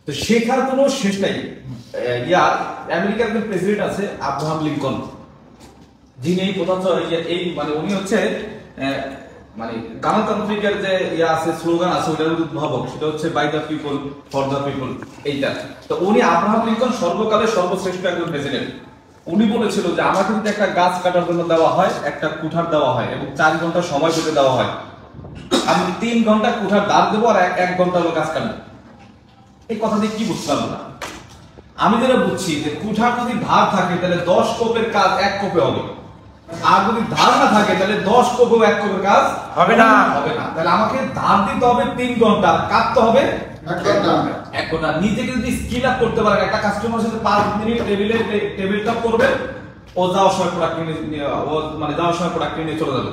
তো শেখার কোনো শেষ নাই। আমেরিকার একজন প্রেসিডেন্ট আছে আব্রাহাম লিঙ্কন, যিনি এই এই মানে উনি হচ্ছে মানে গণতান্ত্রিকের যে আছে স্লোগান আছে ওটার উদ্ভাবক, সেটা হচ্ছে by the people for the people এইটা। তো উনি আব্রাহাম লিঙ্কন সর্বকালের সর্বশ্রেষ্ঠ একজন প্রেসিডেন্ট। উনি বলেছিল যে আমাকে যদি একটা গাছ কাটার জন্য দেওয়া হয়, একটা কুঠার দেওয়া হয় এবং 4 ঘন্টা সময় পেতে দেওয়া হয়, আমি 3 ঘন্টা কুঠার দাঁড় দেবো আর 1 ঘন্টা হলো গাছ কাটবো। এই কথা দিয়ে কি বুঝলাম না? আমি যেটা বুঝছি যে কুঠার যদি ধার থাকে তাহলে 10 কোপের কাজ 1 কোপে হবে, আর যদি ধার না থাকে তাহলে 10 কোপে 1 কোপের কাজ হবে না। তাহলে আমাকে ধার দিতে হবে 3 ঘন্টা, কাটতে হবে 1 ঘন্টা। নিজেকে যদি স্কিল আপ করতে পারেন, একটা কাস্টমার সাথে 5 মিনিট টেবিল টপ করবে, ও যাওয়ার সময় প্রোডাক্ট নিয়ে চলে যাবে।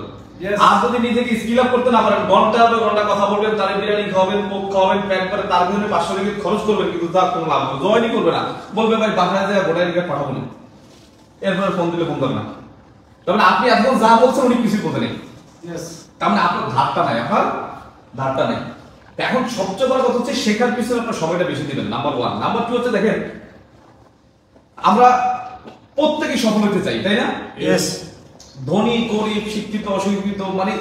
আর যদি নিজেকে স্কিল আপ করতে না পারেন, ঘন্টা কথা বলবেন, তার বিরিয়ানি খাওয়াবেন, কোক খাওয়াবেন, প্যাক করে তার জন্য 500 টাকা খরচ করবেন, কিন্তু তার কোনো লাভ হবে, জয়েনই করবে না। বলবে ভাই বাসায় যায় ভোটার কার্ড পাঠাবো না, এরপরে ফোন দিলে ফোন করবে না। তার মানে আপনি এখন যা বলছেন উনি কিছু বলতে নেই, তার মানে আপনার ধারটা নাই। এখন সবচেয়ে বড় কথা হচ্ছে শেখার পিছনে আপনার সময়টা বেশি দিবেন, নাম্বার 1। নাম্বার 2 হচ্ছে দেখেন, আমরা প্রত্যেকেই সফল হতে চাই, তাই না? ধনী গরিব শিক্ষিত অশিক্ষিত মানে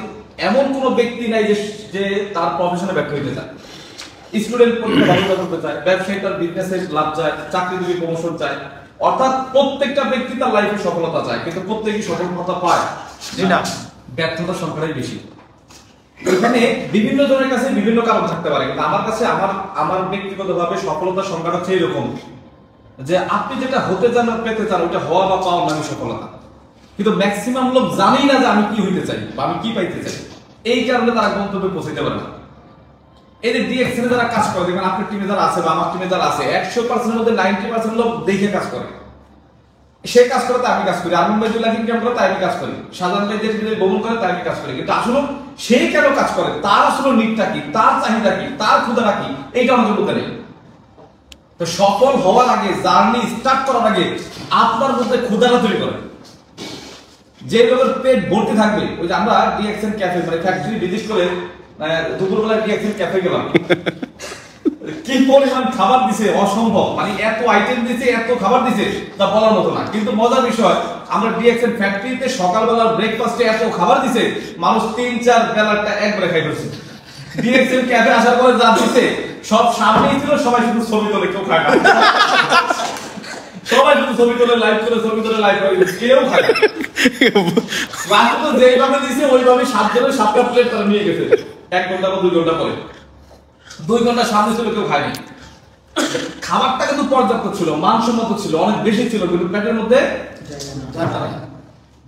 এমন কোন ব্যক্তি নাই যে তার প্রফেশনে ব্যর্থ হইতে চায়। স্টুডেন্ট পরীক্ষা ভালো করতে চায়, ব্যবসায়ী তার বিজনেসে লাভ চায়, চাকরিজীবী প্রমোশন চায়, অর্থাৎ প্রত্যেকটা ব্যক্তি তার লাইফে সফলতা চায়, কিন্তু প্রত্যেকেই সফলতা পায় না, ব্যর্থতার সংখ্যাটাই বেশি। এখানে বিভিন্ন জনের কাছে বিভিন্ন কারণ থাকতে পারে, কিন্তু আমার কাছে আমার ব্যক্তিগতভাবে সফলতার সংখ্যাটা হচ্ছে এরকম যে আপনি যেটা হতে চান পেতে চান ওটা হওয়া বা পাওয়া মানে সফলতা, কিন্তু ম্যাক্সিমাম লোক জানেই না যে আমি কি হইতে চাই বা আমি কি পাইতে চাই। এই কারণে তারা গন্তব্যে পৌঁছাতে পারে না। এই যে ডিএক্সএল যারা কাজ করে, দেখবেন আপনার টিমে যারা আছে বা আমার টিমে যারা আছে, 100% মধ্যে 90% লোক দেখে কাজ করে। সে কাজ করে তাই আমি কাজ করি, আরুন ভাই লাইফ ইনকাম করে তাই আমি কাজ করি, সাধারণ ভাই যে ভ্রমণ করে তাই আমি কাজ করি, কিন্তু আসলে সে কেন কাজ করে, তার আসলে নিডটা কি, তার চাহিদা কি, তার ক্ষুধাটা কি, এইটা আমাদের বলতে নেই। তো সফল হওয়ার আগে, জার্নি স্টার্ট করার আগে আপনার মধ্যে ক্ষুধাটা তৈরি করে। যে লোকের পেট ভর্তি থাকবে, ওই যে আমরা ডিএক্সএল ক্যাফে মানে ফ্যাক্টরি ভিজিট করে দুপুরবেলা ডিএক্সএল ক্যাফে গেলাম, কি পরিমাণ খাবার দিছে অসম্ভব, মানে এত আইটেম দিছে, এত খাবার দিছে তা বলার মতো না। কিন্তু মজার বিষয়, আমরা ডিএক্সএল ফ্যাক্টরিতে সকালবেলা ব্রেকফাস্টে এত খাবার দিছে, মানুষ 3-4 বেলাটা একবারে খাই ফেলছে। ডিএক্সএল ক্যাফে আসার পরে যা দিছে সব সামনেই ছিল, সবাই শুধু ছবি তোলে, কেউ খায় না। সবাই শুধু ছবি তোলে, লাইভ করে, ছবি তোলে, লাইভ করে, কেউ খায় না। রাতে তো যেইভাবে দিছে ওইভাবে 7 জনের 7টা প্লেট তারা নিয়ে গেছে, 1 ঘন্টা বা 2 ঘন্টা পরে। 2 ঘন্টা সামনে ছিল, কেউ খায়নি। খাবারটা কিন্তু পর্যাপ্ত ছিল, মানসম্মত ছিল, অনেক বেশি ছিল, কিন্তু পেটের মধ্যে জায়গা নাই।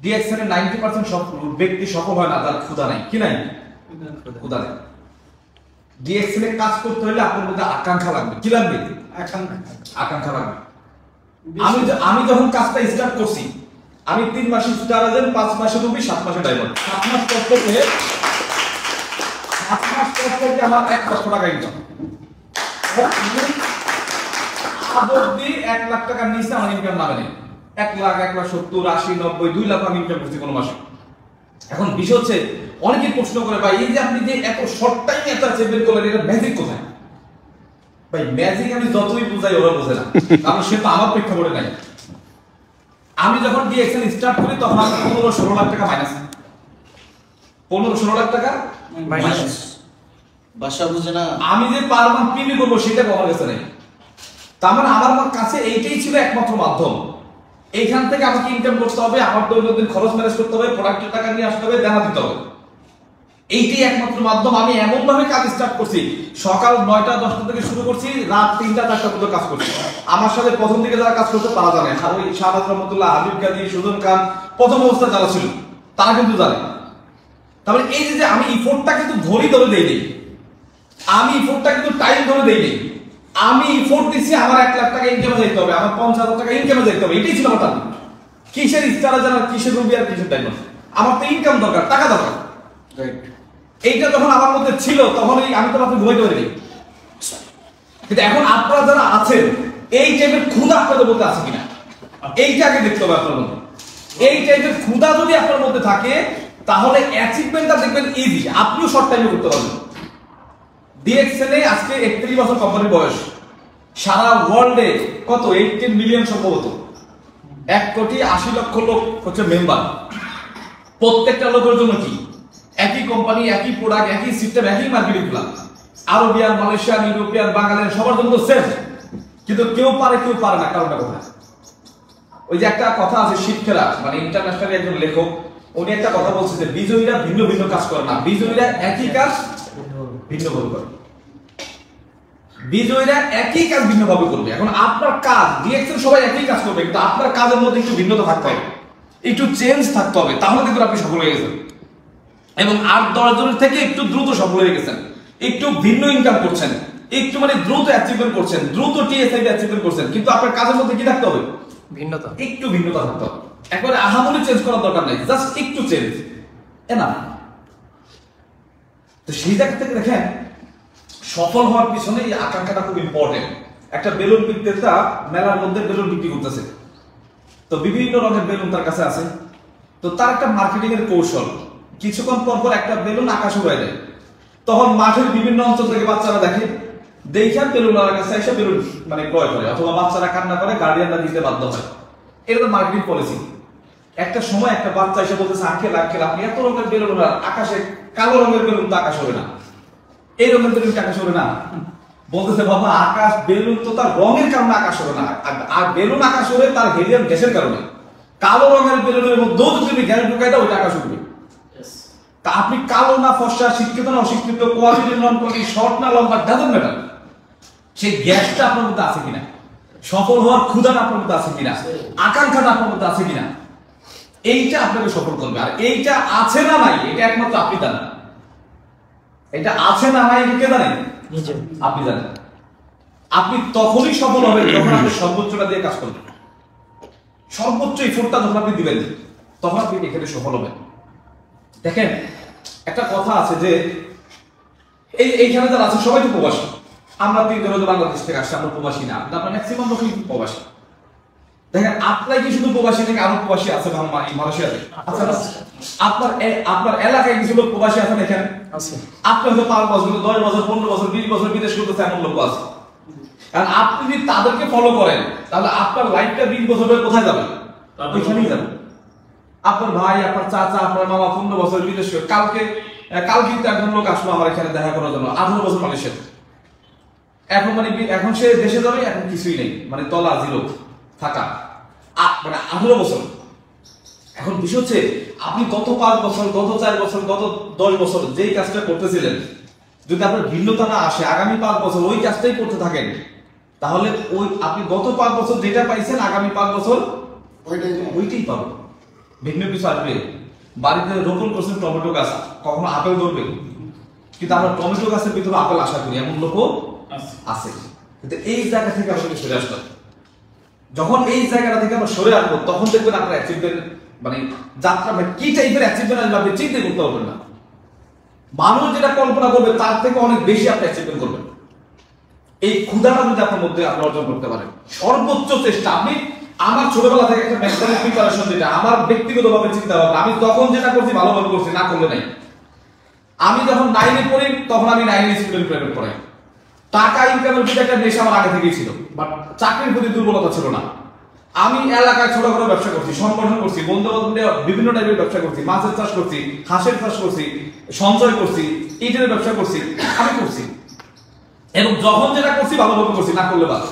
ডিএক্সএল এর 90% সব ব্যক্তি সফল হয় না, তার ক্ষুধা নাই। কি নাই? ক্ষুধা নাই। ডিএক্সএল এ কাজ করতে হলে আপনার মধ্যে আকাঙ্ক্ষা লাগবে। কি লাগবে? আকাঙ্ক্ষা লাগবে। আমি যখন কাজটা স্টার্ট করছি, আমি 3 মাসে স্টার এজেন্ট, 5 মাসে রুবি, 7 মাসে ডায়মন্ড। 7 মাস পর থেকে আমার 1 লক্ষ টাকা ইনকাম। আবদ্ধি 1 লাখ টাকার নিচে আমার ইনকাম নামে নেই। 1 লাখ, 1,70,000, 80, 90, 2 লাখ আমি ইনকাম করছি কোনো মাসে। এখন বিষয় হচ্ছে, অনেকেই প্রশ্ন করে ভাই এই যে আপনি যে এত শর্ট টাইমে এত অ্যাচিভমেন্ট করলেন, এটা ম্যাজিক কোথায়? ভাই ম্যাজিক আমি যতই বুঝাই ওরা বোঝে না, কারণ সে তো আমার প্রেক্ষাপটে নাই। আমি যখন ডিএক্সএল স্টার্ট করি তখন আমার 15-16 লাখ টাকা মাইনাস। 15-16 লাখ টাকা মাইনাস। বাসা বুঝে না। আমি যে পার মান্থ পিবি করবো সেটা আমার কাছে নেই। তার মানে আমার কাছে এইটাই ছিল একমাত্র মাধ্যম। এইখান থেকে আমাকে ইনকাম করতে হবে, আমার দৈনন্দিন খরচ ম্যানেজ করতে হবে, প্রোডাক্টের টাকা নিয়ে আসতে হবে, দেখা দিতে হবে। এইটাই একমাত্র মাধ্যম। আমি এমন ভাবে কাজ স্টার্ট করছি, সকাল 9টা-10টা থেকে শুরু করছি, রাত 3টা-4টা পর্যন্ত কাজ করছি। আমার সাথে প্রথম দিকে যারা কাজ করতে তারা জানে, আর ওই শাহবাজ রহমতুল্লাহ, হাবিব গাজী, সুজন খান প্রথম অবস্থা যারা ছিল তারা কিন্তু জানে। তারপরে এই যে আমি ইফোর্টটা কিন্তু ঘড়ি ধরে দেই নেই, আমি ইফোর্টটা কিন্তু টাইম ধরে দেই নেই। আমি ইফোর্ট দিচ্ছি আমার 1 লাখ টাকা ইনকামে যাইতে হবে, আমার 50,000 টাকা ইনকামে যাইতে হবে, এটাই ছিল আমার টার্গেট। কিসের স্টার জানা, কিসের রুবি আর কিসের ডায়মন্ড, আমার তো ইনকাম দরকার, টাকা দরকার। এইটা যখন আমার মধ্যে ছিল তখনই আমি তো আপনি ঘুমাইতে পারিনি। কিন্তু এখন আপনারা যারা আছেন, এই টাইপের ক্ষুধা আপনাদের মধ্যে আছে কিনা এইটা আগে দেখতে হবে আপনার মধ্যে। এই টাইপের ক্ষুধা যদি আপনার মধ্যে থাকে তাহলে অ্যাচিভমেন্টটা দেখবেন ইজি, আপনিও শর্ট টাইমে করতে পারবেন। ডিএক্সএল এ আজকে 31 বছর কোম্পানির বয়স, সারা ওয়ার্ল্ডে কত 18 মিলিয়ন সম্ভবত, 1,80,00,000 লোক হচ্ছে মেম্বার। প্রত্যেকটা লোকের জন্য কি একই কোম্পানি, একই প্রোডাক্ট, একই সিস্টেম, একই marketing plan. Arabian, Malaysian, European, বাঙালিয়ান সবার জন্য সেম, কিন্তু কেউ পারে কেউ পারে না। কারণটা কোথায়? ওই যে একটা কথা আছে, শিক্ষারা মানে ইন্টারন্যাশনাল একজন লেখক, উনি একটা কথা বলছে যে বিজয়ীরা ভিন্ন ভিন্ন কাজ করে না, বিজয়ীরা একই কাজ ভিন্ন ভাবে করে। বিজয়ীরা একই কাজ ভিন্ন ভাবে করবে। এখন আপনার কাজ ডিএক্সএল সবাই একই কাজ করবে, কিন্তু আপনার কাজের মধ্যে একটু ভিন্নতা থাকতে হবে, একটু চেঞ্জ থাকতে হবে, তাহলে কিন্তু আপনি সফল হয়ে গেছেন। এবং 8-10 জনের থেকে একটু দ্রুত সফল হয়ে গেছেন, একটু ভিন্ন ইনকাম করছেন, একটু মানে দ্রুত অ্যাচিভমেন্ট করছেন, দ্রুত টিএসআই অ্যাচিভমেন্ট করছেন, কিন্তু আপনার কাজের মধ্যে কি থাকতে হবে? ভিন্নতা, একটু ভিন্নতা থাকতে হবে। একবারে আহামরি চেঞ্জ করার দরকার নাই, জাস্ট একটু চেঞ্জ এনাফ। তো সেই জায়গা থেকে দেখেন সফল হওয়ার পিছনে এই আকাঙ্ক্ষাটা খুব ইম্পর্টেন্ট। একটা বেলুন বিক্রেতা মেলার মধ্যে বেলুন বিক্রি করতেছে, তো বিভিন্ন রঙের বেলুন তার কাছে আছে, তো তার একটা মার্কেটিং এর কৌশল, কিছুক্ষণ পর পর একটা বেলুন আকাশে উড়ায় দেয়। তখন মাঠের বিভিন্ন অঞ্চল থেকে বাচ্চারা দেখে, দেখে বেলুন কাছে এসে বেলুন মানে ক্রয় করে, অথবা বাচ্চারা কান্না করে, গার্ডিয়ানরা দিতে বাধ্য হয়। এটা তো মার্কেটিং পলিসি। একটা সময় একটা বাচ্চা এসে বলতেছে, আঙ্কেল আঙ্কেল আপনি এত রঙের বেলুন, আকাশে কালো রঙের বেলুন তো আকাশ হবে না, এই রঙের বেলুন আকাশ হবে না। বলতেছে বাবা আকাশ বেলুন তো তার রঙের কারণে আকাশ হবে না, আর বেলুন আকাশ হবে তার হেলিয়াম গ্যাসের কারণে। কালো রঙের বেলুনের মধ্যেও যদি তুমি গ্যাস ঢুকাই দাও ওইটা আকাশ উঠবে। তা আপনি কালো না ফর্সা, শিক্ষিত না অশিক্ষিত, কোয়ালিটি নন কোয়ালিটি, শর্ট না লম্বা, ডাজন্ট ম্যাটার, সেই গ্যাসটা আপনার মধ্যে আছে কিনা, সফল হওয়ার ক্ষুধাটা আপনার মধ্যে আছে কিনা, আকাঙ্ক্ষাটা আপনার মধ্যে আছে কিনা, এইটা আপনাকে সফল করবে। আর এইটা আছে না নাই এটা একমাত্র আপনি জানেন। এটা আছে না নাই কে জানেন? আপনি জানেন। আপনি তখনই সফল হবেন যখন আপনি সর্বোচ্চটা দিয়ে কাজ করবেন, সর্বোচ্চ এফোর্টটা যখন আপনি দিবেন তখন আপনি এখানে সফল হবেন। দেখেন একটা কথা আছে যে এইখানে যারা আছে সবাই তো প্রবাসী। আমরা 3 জন বাংলাদেশ থেকে আসছি, আমরা প্রবাসী না, আমরা ম্যাক্সিমাম লোকই প্রবাসী। দেখেন আপনার কি শুধু প্রবাসী থেকে আরো প্রবাসী আছে মালয়েশিয়াতে? আচ্ছা, আপনার এলাকায় কিছু লোক প্রবাসী আছেন এখানে আছে। আপনি হয়তো 5 বছর 10 বছর 15 বছর 20 বছর বিদেশ করতেছে এমন লোক আছে। কারণ আপনি যদি তাদেরকে ফলো করেন তাহলে আপনার লাইফটা 20 বছর ধরে কোথায় যাবে? ওইখানেই যাবে। আপনার ভাই, আপনার চাচা, আপনার মামা 15 বছর বিদেশ করে, কালকে তো একজন লোক আসলো আমার এখানে দেখা করার জন্য, 18 বছর মালয়েশিয়াতে। এখন সে দেশে যাবে, এখন কিছুই নেই, মানে তলা জিরো থাকা, মানে 18 বছর। এখন বিষয় হচ্ছে আপনি গত 5 বছর, গত 4 বছর, গত 10 বছর যেই কাজটা করতেছিলেন, যদি আপনার ভিন্নতা না আসে, আগামী 5 বছর ওই কাজটাই করতে থাকেন, তাহলে ওই আপনি গত 5 বছর যেটা পাইছেন আগামী 5 বছর ওইটাই পাবেন। ভিন্ন কিছু আসবে। বাড়িতে রোপণ করছেন টমেটো গাছ, কখনো আপেল ধরবে, কিন্তু আমরা টমেটো গাছের ভিতরে আপেল আশা করি, এমন লোকও আছে। কিন্তু এই জায়গা থেকে আমাদের সরে আসতে হবে। যখন এই জায়গাটা থেকে আমরা সরে আসবো তখন দেখবেন আপনার অ্যাচিভমেন্ট মানে যাত্রা কি টাইপের অ্যাচিভমেন্ট আসবে আপনি চিন্তা করতে পারবেন না। মানুষ যেটা কল্পনা করবে তার থেকে অনেক বেশি আপনি অ্যাচিভমেন্ট করবেন। এই ক্ষুধাটা যদি আপনার মধ্যে আপনি অর্জন করতে পারেন, সর্বোচ্চ চেষ্টা। আপনি আমার ছোটবেলা থেকে একটা মেন্টাল প্রিপারেশন, যেটা আমার ব্যক্তিগতভাবে চিন্তা ভাবনা, আমি তখন যেটা করছি ভালোভাবে করছি, না করলে নাই। আমি যখন 9-এ পড়ি তখন আমি 9-এ স্টুডেন্ট প্রাইভেট পড়াই। টাকা ইনকামের প্রতি একটা নেশা আমার আগে থেকেই ছিল, বাট চাকরির প্রতি দুর্বলতা ছিল না। আমি এলাকায় ছোটখাটো ব্যবসা করছি, সংগঠন করছি, বন্ধু বান্ধব বিভিন্ন টাইপের ব্যবসা করছি, মাছের চাষ করছি, হাঁসের চাষ করছি, সঞ্চয় করছি, ইটের ব্যবসা করছি, আমি করছি। এবং যখন যেটা করছি ভালোভাবে করছি, না করলে বাদ।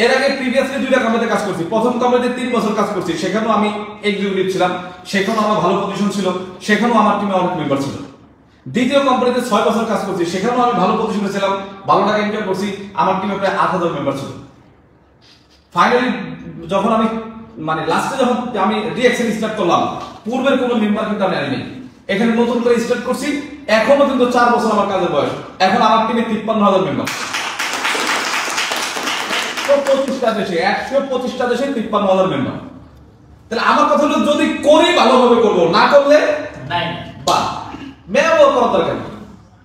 এর আগে প্রিভিয়াসলি 2টা কোম্পানিতে কাজ করছি। প্রথম কোম্পানিতে 3 বছর কাজ করছি, সেখানেও আমি এক্সিকিউটিভ ছিলাম, সেখানেও আমার ভালো পজিশন ছিল, সেখানেও আমার টিমে অনেক মেম্বার ছিল। দ্বিতীয় কোম্পানিতে 6 বছর কাজ করছি, সেখানেও আমি ভালো পজিশনে ছিলাম, ভালো টাকা ইনকাম করছি, আমার টিমে প্রায় 8000 মেম্বার ছিল। ফাইনালি যখন আমি মানে লাস্টে যখন আমি রিঅ্যাকশন স্টার্ট করলাম, পূর্বের কোনো মেম্বার কিন্তু আমি আনিনি, এখানে নতুন করে স্টার্ট করছি। এখনো কিন্তু 4 বছর আমার কাজের বয়স, এখন আমার টিমে 53000 মেম্বার। 125টা দেশে 125টা দেশে 53000 মেম্বার। তাহলে আমার কথা হলো যদি করি ভালোভাবে করবো, না করলে নাই বা মেয়াও করার দরকার নেই।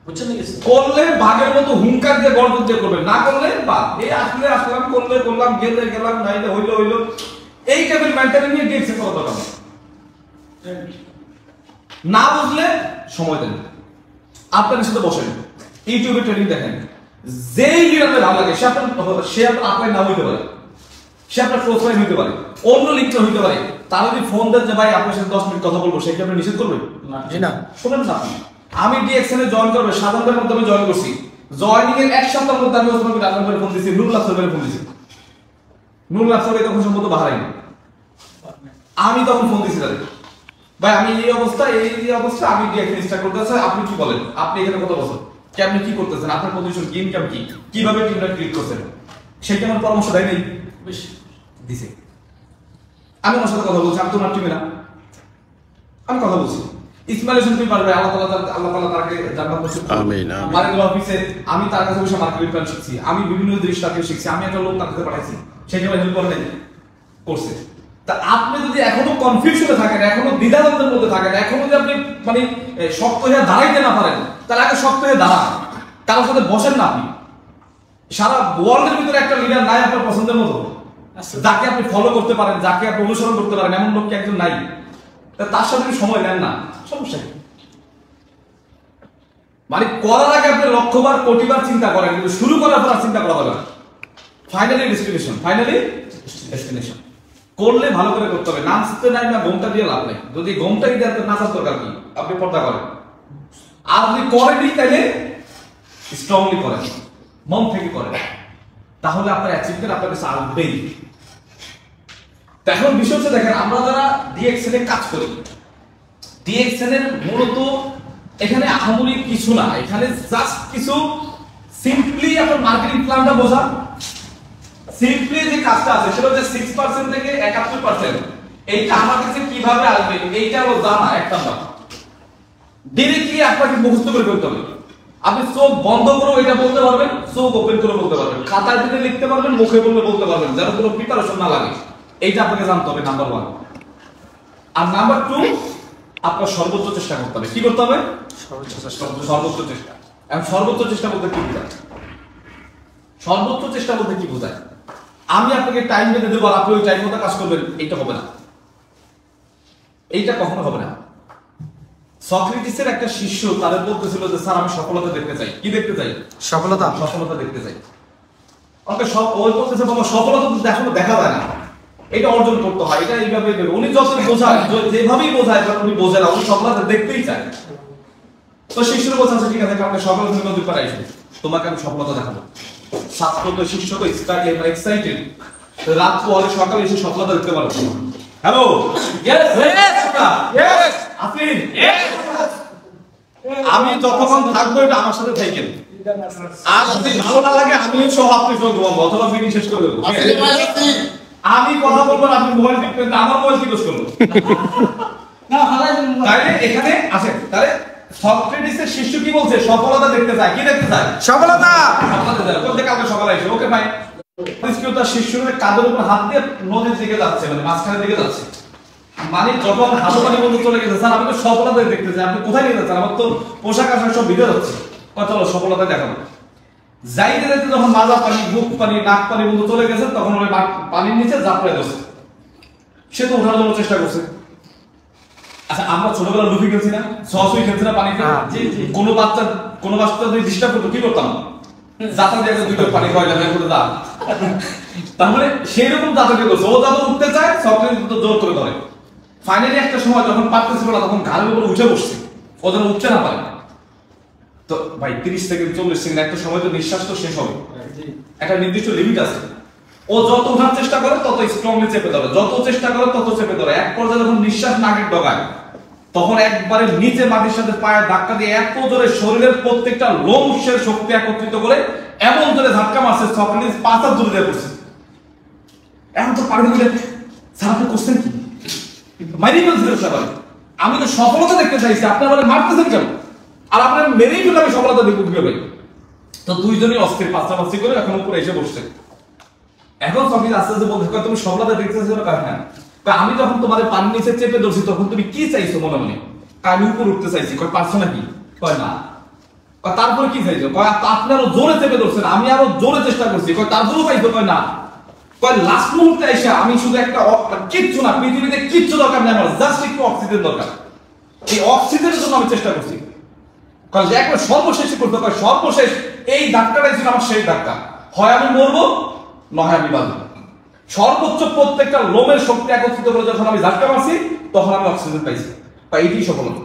বুঝছেন নাকি? করলে ভাগের মতো হুঙ্কার দিয়ে গর্জন দিয়ে করবে, না করলে বা এই আসলে আসলাম, করলে করলাম, গেলে গেলাম, নাইলে হইলো হইলো, এই টাইপের মেন্টালিটি নিয়ে ডিএক্সে করা দরকার না। বুঝলে সময় দেন, আপনাদের সাথে বসেন, ইউটিউবে ট্রেনিং দেখেন, যেই লিডারকে ভালো লাগে সে আপনার আপলাইন না হইতে পারে, সে আপনার ক্লোজ ফ্রেন্ড হইতে পারে, অন্য লিঙ্কটা হইতে পারে। তার যদি ফোন দেন যে ভাই আপনার সাথে 10 মিনিট কথা বলবো, সে কি আপনি নিষেধ করবেন? জি না। শোনেন না, আমি ডিএক্সএন এ জয়েন করব, সাধারণের মাধ্যমে জয়েন করছি। জয়েনিং এর এক সপ্তাহের মধ্যে আমি ওসমান বিন আদনান ভাইয়ের ফোন দিয়েছি, নুরুল্লাহ স্যারের ফোন দিয়েছি। নুরুল্লাহ স্যার তখন সম্ভবত বাহারাইনি, আমি তখন ফোন দিয়েছি তাদের, ভাই আমি এই অবস্থা আমি ডিএক্সএন স্টার্ট করতে চাই, আপনি কি বলেন, আপনি এখানে কত বছর কি, আপনি কি করতেছেন, আপনার পজিশন কি, ইনকাম কি, কিভাবে টিমটা ক্রিয়েট করছেন, সেটা আমার পরামর্শ দেয় নাই দিছে। আমি ওনার সাথে কথা বলছি, আমি তোমার টিমে না, আমি কথা বলছি। ইসমাইল হোসেন তুমি পারবে, আল্লাহ তাআলা তাকে জান্নাত নসিব করুন। আমিন। মার্কেট অফিসে আমি তার কাছে বসে মার্কেটিং প্ল্যান শিখছি, আমি বিভিন্ন দৃষ্টাকে শিখছি, আমি একটা লোক তার কাছে পাঠাইছি, সেই সময় হেল্প করে নাই, করছে। তা আপনি যদি এখনো কনফিউশনে থাকেন, এখনো দ্বিধাদ্বন্দ্বের মধ্যে থাকেন, এখনো যদি আপনি মানে শক্ত হয়ে দাঁড়াইতে না পারেন, তাহলে আগে শক্ত হয়ে দাঁড়ান, কারোর সাথে বসেন না। আপনি সারা ওয়ার্ল্ডের ভিতরে একটা লিডার নাই আপনার পছন্দের মতো, যাকে আপনি ফলো করতে পারেন, যাকে আপনি অনুসরণ করতে পারেন, এমন লোক কি একজন নাই? তার সাথে সময় নেন না, সমস্যা কি? মানে করার আগে আপনি লক্ষবার কোটিবার চিন্তা করেন, কিন্তু শুরু করার পর আর চিন্তা করা হবে না। ফাইনালি ডেস্টিনেশন করলে ভালো করে করতে হবে। নাচতে নাই না, ঘুমটা দিয়ে লাভ নেই। যদি ঘুমটা দিয়ে নাচার দরকার কি, আপনি পর্দা করেন। আর যদি করেনই তাহলে স্ট্রংলি করেন, মন থেকে করেন, তাহলে আপনার অ্যাচিভমেন্ট আপনার কাছে আসবেই। এখন বিষয় হচ্ছে, দেখেন আমরা যারা ডিএক্সএন এ কাজ করি, ডিএক্সএন এর মূলত এখানে আহামরি কিছু না, এখানে জাস্ট কিছু সিম্পলি আপনার মার্কেটিং প্ল্যানটা বোঝা, সিম্পলি যে কাজটা আছে সেটা হচ্ছে 6% থেকে 71%, এইটা আমার কাছে কিভাবে আসবে এইটা হলো জানা এক নাম্বার। ডিরেক্টলি আপনাকে মুখস্থ করে ফেলতে হবে। আপনি চোখ বন্ধ করে এটা বলতে পারবেন, চোখ ওপেন করে বলতে পারবেন, খাতায় দিতে লিখতে পারবেন, মুখে বললে বলতে পারবেন, যেন কোনো প্রিপারেশন না লাগে। এইটা আপনাকে জানতে হবে, নাম্বার 1। আর নাম্বার 2, আপনার সর্বোচ্চ চেষ্টা করতে হবে। কি করতে হবে? সর্বোচ্চ চেষ্টা। এখন সর্বোচ্চ চেষ্টা বলতে কি বোঝায়? সর্বোচ্চ চেষ্টা বলতে কি বোঝায়? আমি আপনাকে টাইম বেঁধে দেবো আর আপনি ওই টাইম মতো কাজ করবেন, এইটা হবে না, এইটা কখনো হবে না। সক্রেটিসের একটা শিষ্য তাদের বলতেছিল যে স্যার আমি সফলতা দেখতে চাই। কি দেখতে চাই? সফলতা দেখতে চাই। ওকে ওই বলতেছে বাবা সফলতা তো এখনো দেখা যায় না, এটা অর্জন করতে হয়, এটা এইভাবে উনি যত বোঝায়, যেভাবেই বোঝায়, উনি বোঝে না, উনি সফলতা দেখতেই চায়। তো শিষ্যরা বলছে ঠিক আছে, কালকে সকালে তুমি নদীর পাড়ে এসো, তোমাকে আমি সফলতা দেখাবো। ছাত্র তো শিষ্য তো এক্সাইটেড, রাত পরে সকালে এসে সফলতা দেখতে পারো। হ্যালো, আমি যতক্ষণ থাকবো এটা আমার সাথে থাকেন, আর যদি ভালো না লাগে আমি সহ আপনি চলবো, অথবা মিটিং শেষ করে দেবো। আমি কথা বলবো, আপনি মোবাইল টিপবেন, আমার মোবাইল কি দোষ করবো? তাইলে এখানে আছে, তাহলে সক্রেটিসের শিষ্য কি বলছে? সফলতা দেখতে চায়। কি দেখতে চায়? সফলতা। বলতে কালকে সকালে এসে, ওকে ভাই। তার শিষ্যের কাঁধের উপর হাত দিয়ে নদীর দিকে যাচ্ছে, মানে মাঝখানের দিকে যাচ্ছে, মানে যখন হাতে পানি বন্ধু চলে গেছে, স্যার আমি তো সফলতা দেখতে চাই। আপনি কোথায় নিয়ে যাচ্ছেন? আমার তো পোশাক আশাক সব ভিজে যাচ্ছে। চলো সফলতা দেখাবো। যাইতে যাইতে যখন মাজা পানি, বুক পানি, নাক পানি বন্ধু চলে গেছে, তখন ওই পানির নিচে জাপড়ে গেছে। সে তো ওঠার জন্য চেষ্টা করছে। আচ্ছা, আমরা ছোটবেলা লুফি খেলছি না, সসই খেলছি না পানিতে? কোনো বাচ্চা যদি ডিস্টার্ব করতো কি করতাম? জাতা দিয়ে দুটো পানি খাওয়া যাবে করে দা। তাহলে সেই রকম জাতা দিয়ে করছে, ও যত উঠতে চায় সক্রেটিস তো জোর করে ধরে। ফাইনালি একটা সময় যখন পারতেছিল না, তখন ঘাড়ের উপর উঠে বসছে, ও যেন উঠতে না পারে। তো ভাই 30 সেকেন্ড 40 সেকেন্ড একটা সময় তো নিঃশ্বাস তো শেষ হবে, একটা নির্দিষ্ট লিমিট আছে। ও যত ওঠার চেষ্টা করে তত স্ট্রংলি চেপে ধরে, যত চেষ্টা করে তত চেপে ধরে। এক পর্যায়ে যখন নিঃশ্বাস নাকের ডগায়, তখন একবারে নিচে মাটির সাথে পায়ের ধাক্কা দিয়ে এত জোরে শরীরের প্রত্যেকটা লোমশের শক্তি একত্রিত করে এমন জোরে ধাক্কা মারছে, সক্রেটিস 5 হাত দূরে দিয়ে পড়ছে। এখন তো পারবে বলে, স্যার আপনি করছেন কি? মাইরি বলছিলেন স্যার, আমি তো সফলতা দেখতে চাইছি, আপনি আমাদের মারতেছেন কেন? আর আপনার মেরেই ফেলে আমি সফলতা দেখবো কিভাবে? তো দুইজনই অস্থির, পাঁচাপাঁচি করে এখন উপরে এসে বসছে। এখন সক্রেটিস আস্তে আস্তে বলতে, তুমি সফলতা দেখতে চাইছো না? হ্যাঁ। আমি যখন তোমাদের পানির নিচে চেপে ধরছি, তখন তুমি কি চাইছো মনে মনে? আমি উপর উঠতে চাইছি। কয় পারছো নাকি? কয় না। তারপরে কি চাইছো? কয় আপনি আরো জোরে চেপে ধরছেন, আমি আরো জোরে চেষ্টা করছি। কয় তারপরেও পাইছো? কয় না। কয় লাস্ট মুহূর্তে এসে আমি শুধু একটা কিচ্ছু না, পৃথিবীতে কিচ্ছু দরকার নেই, আমার জাস্ট একটু অক্সিজেন দরকার, এই অক্সিজেনের জন্য আমি চেষ্টা করছি। কারণ যে একবার সর্বশেষ করতে পারে, সর্বশেষ এই ধাক্কাটাই ছিল আমার শেষ ধাক্কা, হয় আমি মরবো নয় আমি বাঁচবো। সর্বোচ্চ প্রত্যেকটা লোমের শক্তি একত্রিত করে যখন আমি ধাক্কা মারছি তখন আমি অক্সিজেন পাইছি, বা এটি সফলতা।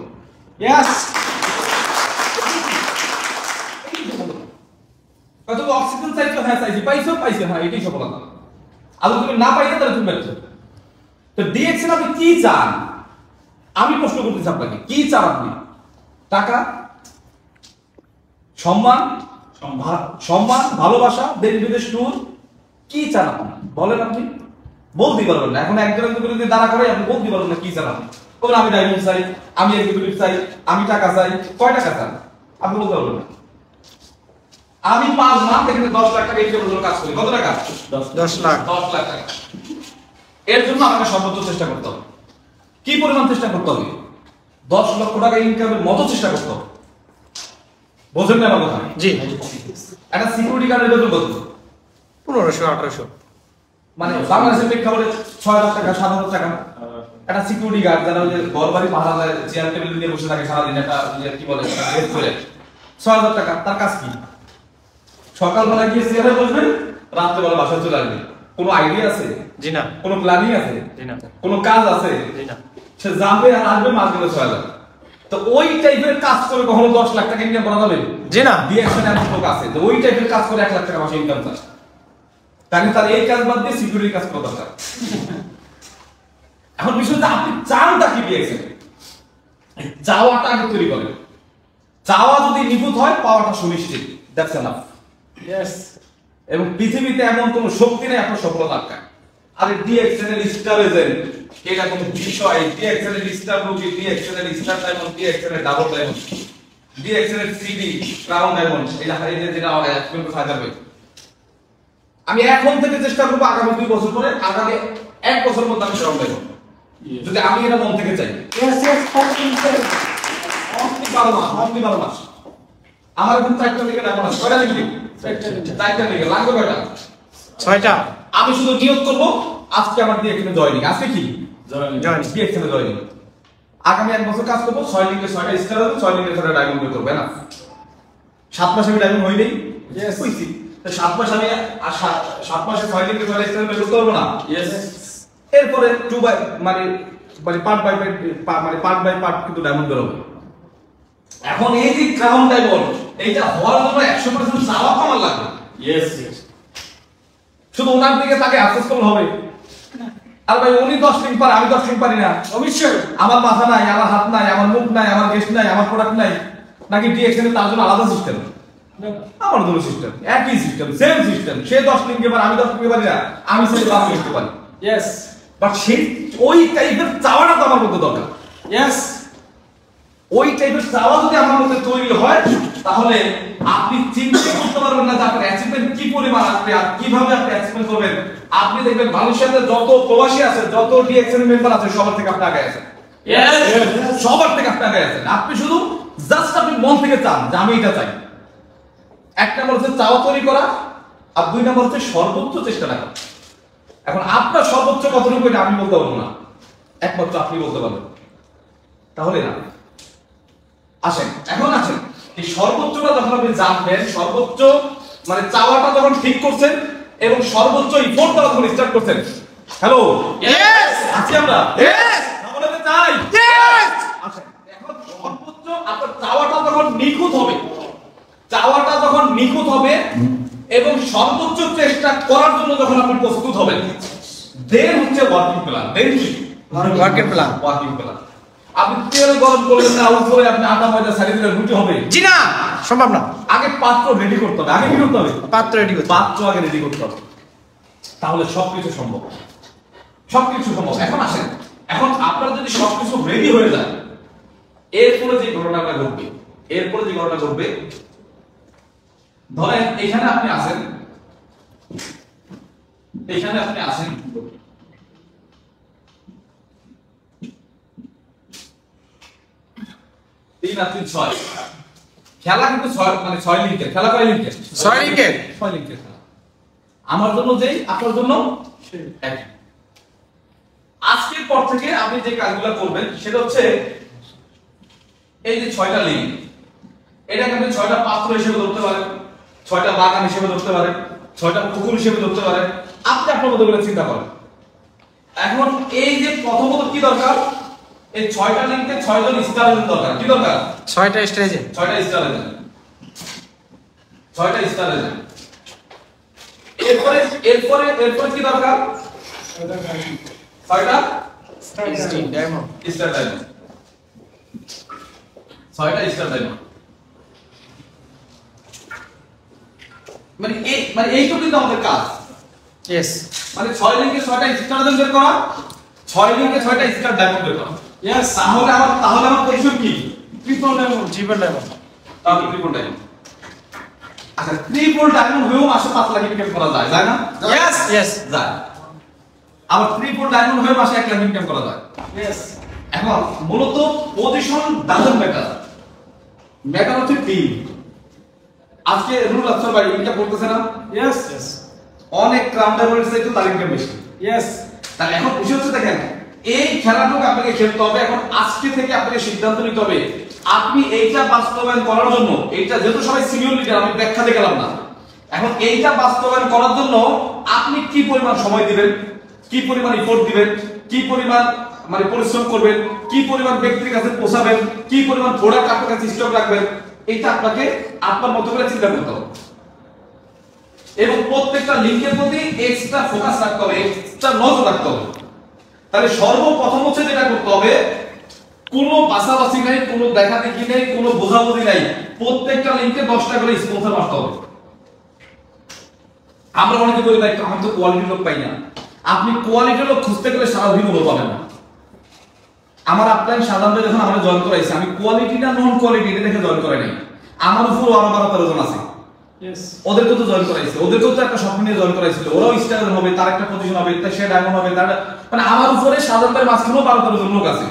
তুমি অক্সিজেন চাইছো, হ্যাঁ চাইছি, পাইছো পাইছো, হ্যাঁ এটাই সফলতা। আর তুমি না পাইছো তাহলে তুমি ব্যর্থ। তো ডিএক্সএন আপনি কি চান? আমি প্রশ্ন করতেছি আপনাকে, কি চান আপনি? টাকা, সম্মান, সম্মান, ভালোবাসা, দেশ বিদেশ ট্যুর, কি চান আপনি বলেন? আপনি বলতে পারবেন না। এখন একজনের যদি দাঁড়া করে আপনি বলতে পারবেন না কি চান আপনি। বলুন আমি ডায়মন্ড চাই, আমি এক্সিকিউটিভ চাই, আমি টাকা চাই। কয় টাকা চান আপনি বলতে পারবেন না। আমি 5 মাস এখানে 10 লাখ টাকা ইনকাম করে কাজ করি। কত টাকা? 10 লাখ। 10 লাখ টাকা। এর জন্য আমাকে সর্বোচ্চ চেষ্টা করতে হবে। কি পরিমাণ চেষ্টা করতে হবে? 10 লক্ষ টাকা ইনকামের মতো চেষ্টা করতে হবে। বোঝেন না আমার কথা? জি। একটা সিকিউরিটি গার্ডের বেতন কত? 1500-1800। মানে বাংলাদেশের প্রেক্ষাপটে 6,000 টাকা 7,000 টাকা। একটা সিকিউরিটি গার্ড যারা ওই যে ঘর বাড়ি পাহারা দেয়, চেয়ার টেবিল নিয়ে বসে থাকে সারাদিন, একটা কি বলে ড্রেস পরে, 6,000 টাকা। তার কাজ কি? সকালবেলা গিয়ে চেয়ারে বসবেন, রাত্রেবেলা বাসায় চলে আসবেন। কোনো আইডিয়া আছে? জি না। কোনো প্ল্যানিং আছে? জি না। কোনো কাজ আছে? জি না। সে যাবে আর আসবে, মাস গেলে 6,000। তো ওই টাইপের কাজ করে কখনো 10 লাখ টাকা ইনকাম করা যাবে? জি না। ডিএকশন এমন লোক আছে তো ওই টাইপের কাজ করে 1 লাখ টাকা মাসে ইনকাম চায়। তাহলে তার এই কাজ বাদ দিয়ে সিকিউরিটি কাজ করা দরকার। এখন বিষয়টা আপনি চানটা কি ডিএকশন? চাওয়াটা আগে তৈরি করেন। চাওয়া যদি নিখুঁত হয় পাওয়াটা সুনিশ্চিত। That's enough. ইয়েস। এবং পৃথিবীতে এমন কোনো শক্তি নেই আপনার সফলতা আটকায়। আরে ডিএকশন এর স্টার এজেন্ট এটা কোনো বিষয়, ডিএকশন এর স্টার রুবি, ডিএকশন এর স্টার ডায়মন্ড, ডিএকশন এর ডাবল ডায়মন্ড, ডিএকশন এর সিডি ক্রাউন ডায়মন্ড, এটা হারিয়ে যেটা আমাদের এক্সপেরিমেন্ট ফায়দা হবে। আমি এখন থেকে চেষ্টা করব আগামী 2 বছর পরে, আগামী 1 বছর মধ্যে আমি ক্রাউন ডায়মন্ড, যদি আমি এটা মন থেকে চাই। অনলি 12 মাস। আমার এখন 4টা লিগে ডায়মন্ড আছে। কয়টা লিগে? 4টা লিগে। লাগবে কয়টা? 6টা। আমি শুধু নিয়োগ করব আজকে আমার দিয়ে এখানে জয়েনিং। আজকে কি জয়েনিং। দিয়ে এখানে জয়েনিং। আগামী 1 বছর কাজ করব, 6 লিগে 6টা স্টার হবে, 6 লিগে 6টা ডায়মন্ড করব না। 7 মাসে আমি ডায়মন্ড হই নাই। ইয়েস। হইছি। তো 7 মাস আমি 7 মাসে 6 লিগে 6টা স্টার করতে পারবো না। ইয়েস। এরপরে 2 বাই মানে পার্ট বাই পার্ট কিন্তু ডায়মন্ড বের হবে। এখন এই যে ক্রাউন ডায়মন্ড এইটা হওয়ার জন্য 100% চাওয়া কমার লাগবে। Yes yes. শুধু ওনার দিকে তাকে অ্যাক্সেস করলে হবে? আর ভাই উনি 10 দিন পারে, আমি 10 দিন পারি না। অবশ্যই। আমার মাথা নাই, আমার হাত নাই, আমার মুখ নাই, আমার গেস্ট নাই, আমার প্রোডাক্ট নাই, নাকি ডিএক্সএন এর তার জন্য আলাদা সিস্টেম? আমার জন্য সিস্টেম, একই সিস্টেম, সেম সিস্টেম। সে 10 দিন পারে, আমি 10 দিন পারি না, আমি সেই 10 দিন পারি। ইয়েস। বাট সেই ওই টাইপের চাওয়াটা তো আমার মধ্যে দরকার। ইয়েস। ওই টাইপের চাওয়া যদি আমার মধ্যে তৈরি হয় তাহলে আপনি চিন্তা করতে পারবেন না যে আপনার অ্যাচিভমেন্ট কি পরিমাণ আসবে আর কিভাবে আপনি অ্যাচিভমেন্ট করবেন। আপনি দেখবেন মালয়েশিয়াতে যত প্রবাসী আছে, যত ডিএক্সএন মেম্বার আছে, সবার থেকে আপনি আগে আছেন। ইয়েস। সবার থেকে আপনি আগে আছেন। আপনি শুধু জাস্ট আপনি মন থেকে চান যে আমি এটা চাই। 1 নম্বর হচ্ছে চাওয়া তৈরি করা, আর 2 নম্বর হচ্ছে সর্বোচ্চ চেষ্টা করা। এখন আপনার সর্বোচ্চ কতটুকু এটা আমি বলতে পারবো না, একমাত্র আপনি বলতে পারবেন। তাহলে না আসেন, এখন আসেন এই সর্বোচ্চটা যখন আপনি জানবেন, সর্বোচ্চ মানে চাওয়াটা যখন ঠিক করছেন এবং সর্বোচ্চ ইফোর্টটা যখন স্টার্ট করছেন। Hello, yes. আছি আমরা? ইয়েস। বলে চাই। ইয়েস। আসেন, এখন সর্বোচ্চ আপনার চাওয়াটা যখন নিখুঁত হবে, চাওয়াটা যখন নিখুঁত হবে এবং সর্বোচ্চ চেষ্টা করার জন্য যখন আপনি প্রস্তুত হবেন, দেন হচ্ছে ওয়ার্কিং প্ল্যান। দেন কি? Working plan. Working plan. আপনি তেল গরম করবেন না, উপরে আপনি আটা ময়দা ছাড়িয়ে দিলে রুটি হবে? জি না, সম্ভব না। আগে পাত্র রেডি করতে হবে। আগে কি করতে হবে? পাত্র রেডি করতে। পাত্র আগে রেডি করতে হবে, তাহলে সবকিছু সম্ভব। সবকিছু সম্ভব। এখন আসেন, এখন আপনার যদি সবকিছু রেডি হয়ে যায়, এরপরে যে ঘটনাটা ঘটবে, এরপরে যে ঘটনা ঘটবে, ধরেন এখানে আপনি আছেন, এখানে আপনি আছেন, 3 আর 3 6। খেলা কিন্তু 6 মানে 6 লিঙ্কের খেলা। কয় লিঙ্কের? 6 লিঙ্কের। 6 লিঙ্কের খেলা। আমার জন্য যেই, আপনার জন্য একই। আজকের পর থেকে আপনি যে কাজগুলো করবেন সেটা হচ্ছে এই যে 6টা লিঙ্ক, এটাকে আপনি 6টা পাত্র হিসেবে ধরতে পারেন, 6টা বাগান হিসেবে ধরতে পারেন, 6টা পুকুর হিসেবে ধরতে পারেন, আপনি আপনার মতো করে চিন্তা করেন। এখন এই যে প্রথমত কি দরকার, এই 6টা লিঙ্কে 6 জন স্টার এজেন্ট দরকার। কি দরকার? 6টা স্টার এজেন্ট। 6টা স্টার এজেন্ট, 6টা স্টার এজেন্ট। এরপরে কি দরকার? 6টা ডায়মন্ড। স্টার ডায়মন্ড, 6টা স্টার ডায়মন্ড। মানে এইটুকু কিন্তু আমাদের কাজ। ইয়েস। মানে 6 লিঙ্কে 6টা স্টার ডায়মন্ড বের করা, 6 লিঙ্কে 6টা স্টার ডায়মন্ড বের করা। ইয়েস। তাহলে আমার পজিশন কি? Triple diamond. Triple diamond. তাহলে ট্রিপল ডায়মন্ড। আচ্ছা, ট্রিপল ডায়মন্ড হয়েও মাসে 5 লাখ ইনকাম করা যায়, যায় না? ইয়েস ইয়েস যায়। আবার ট্রিপল ডায়মন্ড হয়ে মাসে 1 লাখ ইনকাম করা যায়। ইয়েস। এখন মূলত পজিশন ডাজন্ট ম্যাটার, ম্যাটার হচ্ছে টিম। আজকে রুল আফসার ভাই ইনকাম করতেছে না? Yes yes. অনেক ক্রাউন্ডার বলেছে একটু তার ইনকাম বেশি। ইয়েস। তাহলে এখন বিষয় হচ্ছে দেখেন, এই খেলাটাকে আপনাকে খেলতে হবে। এখন আজকে থেকে আপনাকে সিদ্ধান্ত নিতে হবে আপনি এইটা বাস্তবায়ন করার জন্য, এইটা যেহেতু সবাই সিনিয়র লিডার, আমি ব্যাখ্যা দিয়ে গেলাম না। এখন এইটা বাস্তবায়ন করার জন্য আপনি কি পরিমাণ সময় দিবেন, কি পরিমাণ এফোর্ট দিবেন, কি পরিমাণ মানে পরিশ্রম করবেন, কি পরিমাণ ব্যক্তির কাছে পৌঁছাবেন, কি পরিমাণ প্রোডাক্ট আপনার কাছে স্টক রাখবেন, এটা আপনাকে আপনার মতো করে চিন্তা করতে হবে। এবং প্রত্যেকটা লিঙ্কের প্রতি এক্সট্রা ফোকাস রাখতে হবে, এক্সট্রা নজর রাখতে হবে। তাহলে সর্বপ্রথম হচ্ছে যেটা করতে হবে, কোনো বাছাবাছি নাই, কোনো দেখা দেখি নাই, কোনো বোঝাবুঝি নাই, প্রত্যেকটা লিঙ্কে 10টা করে স্পন্সর মারতে হবে। আমরা অনেকে বলি ভাই আমি তো কোয়ালিটির লোক পাই না। আপনি কোয়ালিটির লোক খুঁজতে গেলে সারাদিন ওগুলো পাবেন না। আমার আপলাইন সাধারণত যখন আমরা জয়েন করাইছি, আমি কোয়ালিটি না নন কোয়ালিটি এটা দেখে জয়েন করাই নাই। আমার উপর আরো 12-13 জন আছে, ওদেরকে তো জয়েন করাইছে, ওদেরকেও তো একটা স্বপ্ন নিয়ে জয়েন করাইছিল। ওরাও স্টার হবে, তার একটা পজিশন হবে, সে ডায়মন্ড হবে, তার মানে আমার উপরে সাধারণত মাঝখানেও 12-13 জন লোক আছে।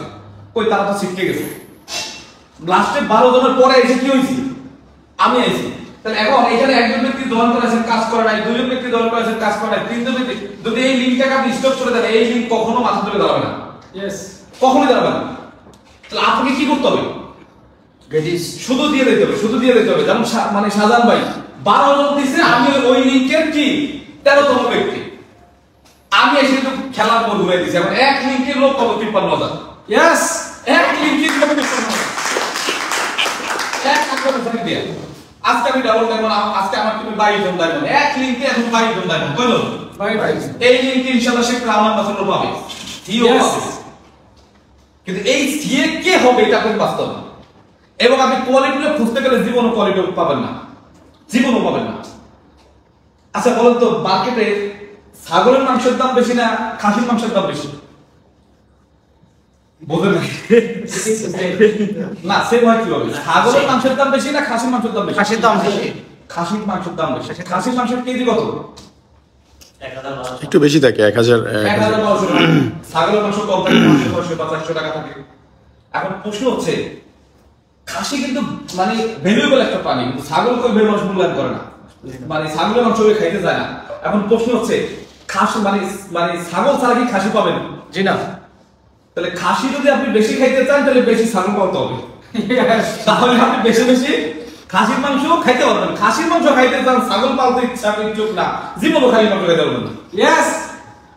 কই তারা তো শিখতে গেছে। লাস্টে 12 জনের পরে এসে কি হয়েছে? আমি আইছি। তাহলে এখন এখানে একজন ব্যক্তি জয়েন করেছেন, কাজ করে নাই, দুজন ব্যক্তি জয়েন করেছেন, কাজ করে নাই, তিনজন ব্যক্তি, যদি এই লিঙ্কটাকে আপনি স্টপ করে দেন, এই লিঙ্ক কখনো মাথা তুলে দাঁড়াবে না। ইয়েস, কখনোই দাঁড়াবে না। তাহলে আপনাকে কি করতে হবে? শুধু দিয়ে দিতে হবে, শুধু দিয়ে দিতে হবে। যেমন মানে শাহজাহান ভাই 12 জন দিচ্ছে, আমি ওই লিঙ্কের কি 13তম ব্যক্তি, আমি এসে তো খেলার পর ঘুরে দিচ্ছি। এখন এক লিঙ্কের লোক কত? 53,000। ইয়েস, এক লিঙ্কের লোক 53,000। এক আকারে দিয়ে আজকে আমি ডাবল ডায়মন্ড, আজকে আমার টিমে 22 জন ডায়মন্ড, এক লিঙ্কে এখন 22 জন ডায়মন্ড। কইলো 22। এই লিঙ্কে ইনশাআল্লাহ সে ক্রাউন অ্যাম্বাসেডর পাবে, সিও পাবে। কিন্তু এই সিএ কে হবে এটা আপনি বাস্তব না। এবং আপনি কোয়ালিটিটা খুঁজতে গেলে জীবনও কোয়ালিটি পাবেন না, জীবনও পাবেন না। আচ্ছা বলেন তো, মার্কেটে ছাগলের মাংসের দাম বেশি না খাসির মাংসের দাম বেশি? বোঝেন না, সেম হয় কিভাবে? ছাগলের মাংসের দাম বেশি না খাসির মাংসের দাম বেশি? খাসির দাম বেশি। খাসির মাংসের দাম বেশি। খাসির মাংসের কেজি কত? একটু বেশি থাকে 1000 1200 টাকা। ছাগলের মাংস কম থাকে, 500-700 টাকা থাকে। এখন প্রশ্ন হচ্ছে, খাসি কিন্তু মানে ভ্যালুয়েবল একটা প্রাণী, কিন্তু ছাগল কই ভ্যালু মানুষ মূল্যায়ন করে না, মানে ছাগলের মাংস খাইতে যায় না। এখন প্রশ্ন হচ্ছে, খাসি মানে ছাগল ছাড়া কি খাসি পাবেন? জি না। তাহলে খাসি যদি আপনি বেশি খাইতে চান, তাহলে বেশি ছাগল পালতে হবে। তাহলে আপনি বেশি বেশি খাসির মাংস খাইতে পারবেন। খাসির মাংস খাইতে চান, ছাগল পালতে ইচ্ছা আপনি চোখ না, জীবনও খাসির মাংস খাইতে পারবেন না। ইয়েস,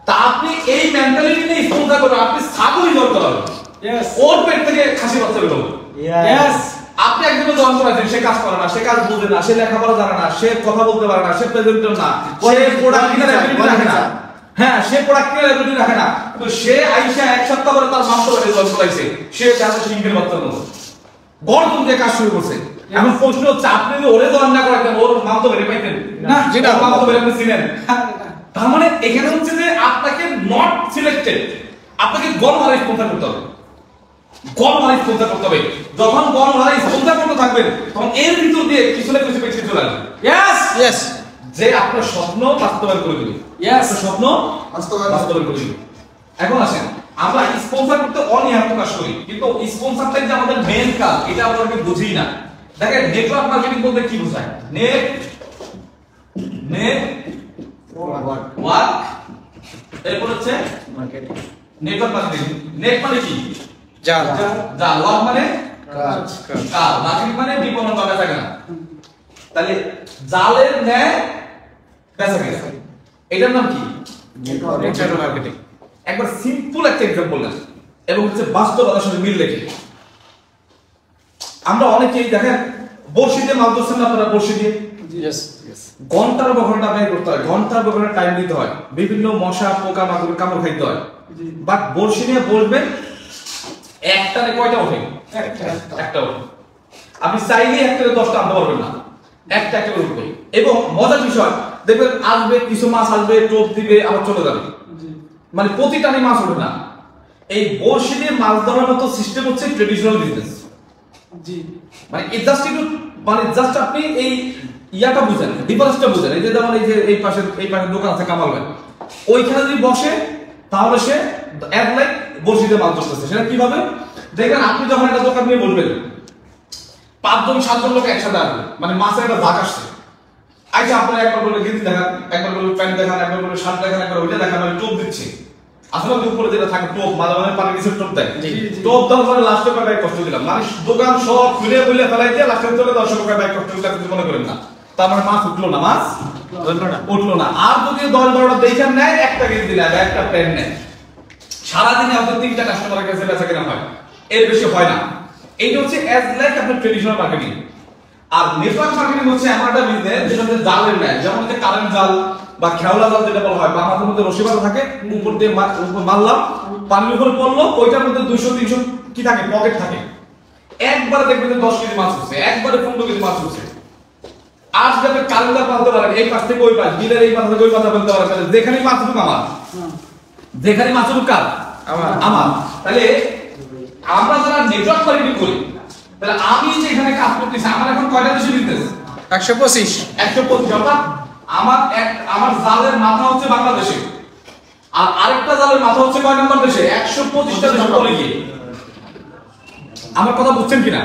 তা আপনি এই মেন্টালিটি নিয়ে স্পন্সর করবেন, আপনি ছাগলই জন্ম করাবেন। ইয়েস, ওর পেট থেকে খাসি বাচ্চা বের হবে। ইয়েস, আপনি একজনের জন্ম করাচ্ছেন, সে কাজ করে না, সে কাজ বোঝে না, সে লেখাপড়া জানে না, সে কথা বলতে পারে না, সে প্রেজেন্টের না, সে প্রোডাক্ট কিনার অ্যাবিলিটি রাখে না। হ্যাঁ, সে প্রোডাক্ট কিনার অ্যাবিলিটি রাখে না, তো সে আইসা এক সপ্তাহ পরে তার মাংস বেড়ে জন্ম করাইছে, সে যাতে সিংহের বাচ্চার মতো গর্দন দিয়ে কাজ শুরু করছে। এখন প্রশ্ন হচ্ছে, আপনি যদি ওরে জয়েন না করাতেন, ওর মাম তো বেড়ে পাইতেন না? যেটা মাম তো বেড়ে আপনি চিনেন। তার মানে এখানে হচ্ছে যে আপনাকে নট সিলেক্টেড, আপনাকে গণহারে স্পন্সর করতে হবে, গণহারে স্পন্সর করতে হবে। যখন গণহারে স্পন্সর করতে থাকবেন, তখন এর ভিতর দিয়ে কিছু না কিছু বেশি চলে আসবে। ইয়েস ইয়েস, যে আপনার স্বপ্ন বাস্তবায়ন করে দিবে। ইয়েস, স্বপ্ন বাস্তবায়ন করে দিবে। এখন আসেন, আমরা স্পন্সর করতে অনীহা প্রকাশ করি, কিন্তু স্পন্সরটাই যে আমাদের মেইন কাজ, এটা আমরা বুঝি না। দেখেন, নেটওয়ার্ক মার্কেটিং বলতে কি বোঝায়? ওয়ার্ক, এরপর হচ্ছে নেটওয়ার্ক মার্কেটিং। নেট মানে কি? জাল। জাল। ওয়ার্ক মানে কাজ মার্কেটিং মানে বিপণন বা বেচাকেনা। তাহলে জালের ন্যায় বেচাকেনা, এটার নাম কি? Network marketing. একবার সিম্পল একটা এক্সাম্পল নেন এবং হচ্ছে বাস্তবতার সাথে মিল রেখে। আমরা অনেকেই দেখেন বড়শি দিয়ে মাছ ধরছেন না আপনারা, বড়শি দিয়ে ইয়েস ঘন্টার পর ঘন্টা ব্যয় করতে হয়, ঘন্টার পর ঘন্টা টাইম দিতে হয়, বিভিন্ন মশা পোকা মাকড় কামড় খাইতে হয়। বাট বড়শি নিয়ে বসবেন, একটানে কয়টা ওঠে? একটা ওঠে। আপনি চাইলে একটা 10টা আনতে পারবেন না, একটা একটা করে উঠবে। এবং মজার বিষয় দেখবেন আসবে কিছু মাছ আসবে, টোপ দিবে, আবার চলে যাবে, মানে প্রতি টানে মাছ ওঠে না। এই বড়শি দিয়ে মাছ ধরার মতো সিস্টেম হচ্ছে ট্রেডিশনাল বিজনেস। মানে এই জাস্ট একটু মানে জাস্ট আপনি এই ইয়াটা বুঝেন, ডিফারেন্সটা বুঝেন। এই যে যেমন এই পাশে দোকান আছে কামাল ভাই, ওইখানে যদি বসে তাহলে সে এক লাইক বড়শিতে মাছ ধরতেছে। সেটা কিভাবে দেখেন, আপনি যখন একটা দোকান নিয়ে বলবেন 5জন 7জন লোক একসাথে আসবে, মানে মাছের একটা ধাক আসছে, আচ্ছা আপনারা একবার বলে গেঞ্জি দেখান, একবার বলে প্যান্ট দেখান, একবার বলে শার্ট দেখান, একবার ওইটা দেখান, আমি টোপ দিচ্ছি। আসলে উপরে যেটা থাকে টোপ, মাঝে মাঝে পানি নিচে টোপ দেয়, টোপ দেওয়ার পরে লাস্টে কয়েক কষ্ট দিলাম, মানে দোকান সব খুলে বলে ফেলাই দিয়ে লাস্টে চলে 10 টাকা কষ্ট দিলাম, কিছু মনে করেন না। তার মানে মাছ উঠলো না, মাছ উঠলো না। আর যদি 10-12টা দেখেন নেয়, একটা গেঞ্জি দিলে একটা প্যান্ট নেয়, সারাদিনে হয়তো 3টা কাস্টমারের কাছে বেচা কেনা হয়, এর বেশি হয় না। এইটা হচ্ছে অ্যাজ লাইক আপনার ট্রেডিশনাল মার্কেটিং। আর নেটওয়ার্ক মার্কেটিং হচ্ছে এমন একটা বিজনেস যেটা হচ্ছে জালের ন্যায়, যেমন হচ্ছে কারেন্ট জাল বা খেওলা জাল যেটা বলা হয়, বা আমাদের মধ্যে রশি বাঁধা থাকে, উপর দিয়ে মারলাম, পানির উপরে পড়লো, ওইটার মধ্যে 200-300 কি থাকে, পকেট থাকে। একবারে দেখবেন যে 10 কেজি মাছ হচ্ছে, একবারে 15 কেজি মাছ হচ্ছে। আজ যাবে কারেন্ট জাল বাঁধতে পারেন, এই পাশ থেকে ওই পাশ, বিলের এই পাশ থেকে ওই পাশ বলতে পারেন, তাহলে যেখানেই মাছ উঠুক আমার, যেখানেই মাছ উঠুক কার? আমার। তাহলে আমরা যারা নেটওয়ার্ক মার্কেটিং করি, তাহলে আমি যে এখানে কাজ করতেছি, আমার এখন কয়টা দেশে বিজনেস? 125। 125। অর্থাৎ আমার জালের মাথা হচ্ছে বাংলাদেশে, আর আরেকটা জালের মাথা হচ্ছে কয় নম্বর দেশে? 125টা দেশে পড়ে গিয়ে। আমার কথা বুঝছেন কিনা?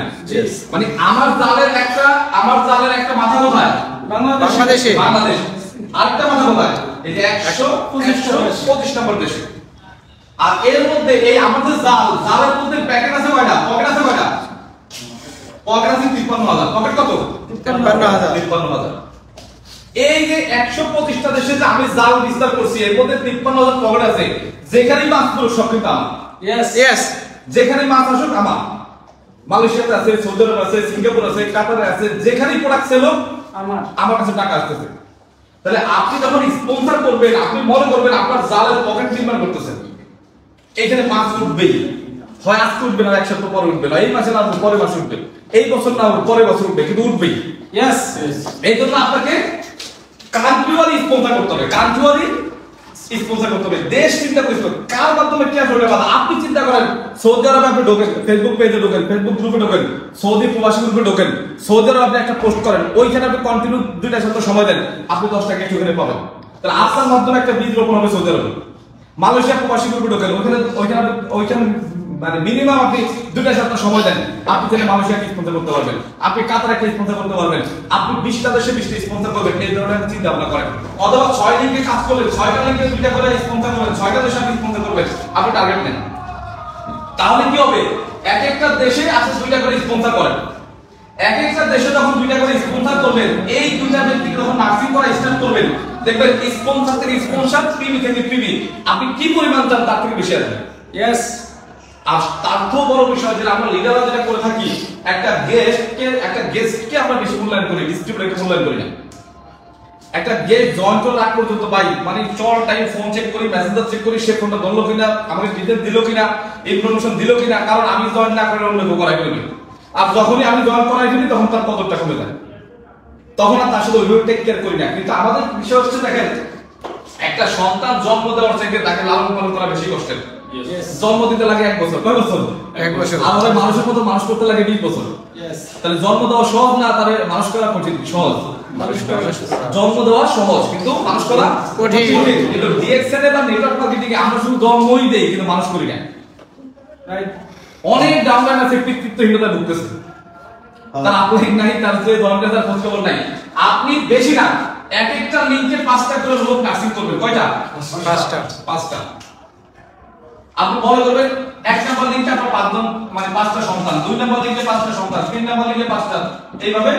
মানে আমার জালের একটা মাথা কোথায়? বাংলাদেশে। বাংলাদেশ। আরেকটা মাথা কোথায়? এই যে 125 নম্বর দেশে। আর এর মধ্যে এই আমাদের জালের মধ্যে প্যাকেট আছে কয়টা? পকেট আছে কয়টা? পকেট আছে 53,000। পকেট কত? 53,000। এই যে 125টা দেশে যে আমি জাল বিস্তার করছি, এর মধ্যে 53,000 পকেট আছে। যেখানেই মাছ পড়ুক সব কিন্তু আমার। ইয়েস। যেখানেই মাছ আসুক আমার। মালয়েশিয়াতে আছে, সৌদি আরব আছে, সিঙ্গাপুর আছে, কাতারে আছে, যেখানেই প্রোডাক্ট সেল হোক আমার কাছে টাকা আসতেছে। তাহলে আপনি যখন স্পন্সর করবেন, আপনি মনে করবেন আপনার জালের পকেট নির্মাণ করতেছেন, এইখানে মাছ উঠবেই, হয় আজকে উঠবে না, এক সপ্তাহ পরে উঠবে না, এই মাসে না পরে মাসে উঠবে, এই বছর না পরে বছর উঠবে, কিন্তু উঠবেই। এই জন্য আপনাকে কান্ট্রি স্পন্সর করতে হবে, কান্ট্রি স্পন্সর করতে হবে, দেশ চিন্তা করতে হবে, কার মাধ্যমে কি আসলে বাধা। আপনি চিন্তা করেন, সৌদি আরবে আপনি ঢোকেন, ফেসবুক পেজে ঢোকেন, ফেসবুক গ্রুপে ঢোকেন, সৌদি প্রবাসী গ্রুপে ঢোকেন, সৌদি আরবে আপনি একটা পোস্ট করেন, ওইখানে আপনি কন্টিনিউ 2টা সপ্তাহ সময় দেন, আপনি 10 টাকা ওখানে পাবেন। তাহলে আপনার মাধ্যমে একটা বীজ রোপণ হবে সৌদি আরবে। মালয়েশিয়া প্রবাসী গ্রুপে ঢোকেন, ওইখানে মানে মিনিমাম আপনি 2টা সপ্তাহ সময় দেন, আপনি তাহলে মালয়েশিয়াকে স্পন্সর করতে পারবেন, আপনি কাতার একটা স্পন্সর করতে পারবেন, আপনি 20টা দেশে 20টা স্পন্সর করবেন। এই ধরনের চিন্তা ভাবনা করেন। অথবা 6 লিঙ্কে কাজ করলেন, 6টা লিঙ্কে 2টা করে স্পন্সর করবেন, 6টা দেশে আপনি স্পন্সর করবেন, আপনি টার্গেট নেন। তাহলে কি হবে, এক একটা দেশে আপনি 2টা করে স্পন্সর করেন। এক একটা দেশে যখন 2টা করে স্পন্সর করবেন, এই 2টা ব্যক্তি যখন নার্সিং করা স্টার্ট করবেন, দেখবেন স্পন্সর থেকে স্পন্সর, প্রিমি থেকে প্রিমি, আপনি কি পরিমাণ চান তার থেকে বেশি আসবে। আর তার তো বড় বিষয় যে আমরা লিডাররা যেটা করে থাকি, একটা গেস্টকে আমরা বেশি মূল্যায়ন করি, ডিস্ট্রিবিউটরকে মূল্যায়ন করি না। একটা গেস্ট জয়েন করার আগ পর্যন্ত ভাই মানে চল টাইম ফোন চেক করি, মেসেঞ্জার চেক করি, সে ফোনটা ধরলো কিনা, আমাকে ডিটেইলস দিলো কিনা, ইনফরমেশন দিলো কিনা, কারণ আমি জয়েন না করে অন্য কেউ করাই ফেলবে। আর যখনই আমি জয়েন করাই ফেলি তখন তার কদরটা কমে যায়, তখন আর তার সাথে ওইভাবে টেক কেয়ার করি না। কিন্তু আমাদের বিষয় হচ্ছে দেখেন, একটা সন্তান জন্ম দেওয়ার থেকে তাকে লালন পালন করা বেশি কষ্টের। জন্ম দিতে লাগে 1 বছর, কয় বছর? 1 বছর। আমাদের মানুষের মতো মানুষ করতে লাগে 20 বছর। তাহলে জন্ম দেওয়া সহজ না, তাহলে মানুষ করা কঠিন? সহজ। জন্ম দেওয়া সহজ, কিন্তু মানুষ করা কঠিন। কিন্তু ডিএক্সএন বা নেটওয়ার্ক মার্কেটিং এ আমরা শুধু জন্মই দেই, কিন্তু মানুষ করি না। অনেক ডাউনলাইন আছে, কৃতিত্বহীনতায় ভুগতেছে, তার আপলোডিং নাই, তার যে জয়েন্টের তার খোঁজ খবর নাই। আপনি বেশি না, এক একটা লিংকে 5টা করে লোক নার্সিং করবেন। কয়টা? 5টা। আপনি মনে করবেন 1 নাম্বার লিংকে আপনার 5টা সন্তান, 2 নাম্বার লিংকে 5টা সন্তান, 3 নাম্বার লিংকে 5টা, এইভাবে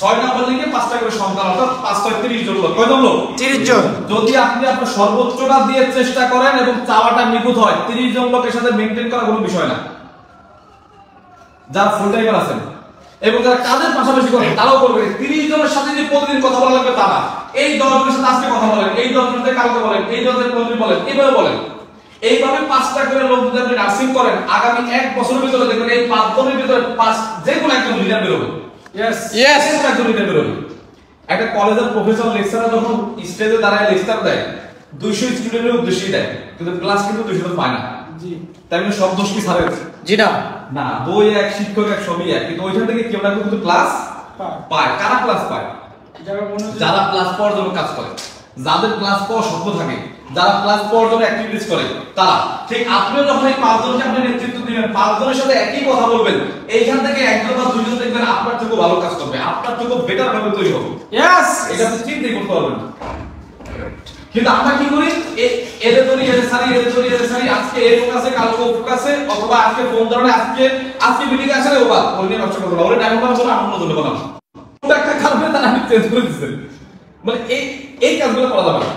6 নাম্বার লিংকে 5টা করে সন্তান, অর্থাৎ 5 6 30 জন লোক। কয়জন লোক? 30 জন। যদি আপনি আপনার সর্বোচ্চটা দিয়ে চেষ্টা করেন এবং চাওয়াটা নিখুঁত হয়, 30 জন লোকের সাথে মেইনটেইন করা কোনো বিষয় না। যারা ফুল টাইমার আছেন এবং যারা কাজের পাশাপাশি করেন তারাও করবে। 30 জনের সাথে যে প্রতিদিন কথা বলা লাগবে তারা, এই 10 জনের সাথে আজকে কথা বলেন, এই 10 জনের সাথে কালকে বলেন, এই 10 জনের প্রতিদিন বলেন, এইভাবে বলেন। এইভাবে 5টা করে লোক যদি আপনি নার্সিং করেন, আগামী 1 বছরের ভিতরে দেখবেন এই 5 জনের ভিতরে 5 যে কোনো একজন লিডার বেরোবে। ইয়েস একজন লিডার বেরোবে। একটা কলেজের প্রফেসর লেকচারার যখন স্টেজে দাঁড়ায় লেকচার দেয়, 200 স্টুডেন্টের উদ্দেশ্যেই দেয়, কিন্তু ক্লাস কিন্তু 200 জন পায় না। জি, তাই মানে সব দোষ কি স্যারের? জি না, না, বই এক, শিক্ষক এক, সবই এক, কিন্তু ওইখান থেকে কেউ না কেউ কিন্তু ক্লাস পায়। কারা ক্লাস পায়? যারা ক্লাস পাওয়ার জন্য কাজ করে, যাদের ক্লাস পাওয়ার স্বপ্ন থাকে, যারা ক্লাস পাওয়ার জন্য অ্যাক্টিভিটিস করে তারা। ঠিক আপনিও যখন এই 5 জনকে আপনি নেতৃত্ব দিবেন, 5 জনের সাথে একই কথা বলবেন, এইখান থেকে একজন বা দুইজন দেখবেন আপনার থেকে ভালো কাজ করবে, আপনার থেকে বেটার ভাবে তৈরি হবে। ইয়েস, এটা আপনি চিন্তাই করতে পারবেন না। কিন্তু আমরা কি করি, এদের তৈরি এদের সারি, এদের তৈরি এদের সারি, আজকে এই ফোকাসে, কালকে ও ফোকাসে, অথবা আজকে ফোন ধরনে, আজকে মিটিং আছে রে বাবা, ওই নিয়ে নষ্ট করব না, ওরে টাইম পাস বলে আমরা নতুন বানাবো। ওটা একটা কারণে তারা আমি চেঞ্জ করে দিয়েছেন। মানে এই কাজগুলো করা যাবে না।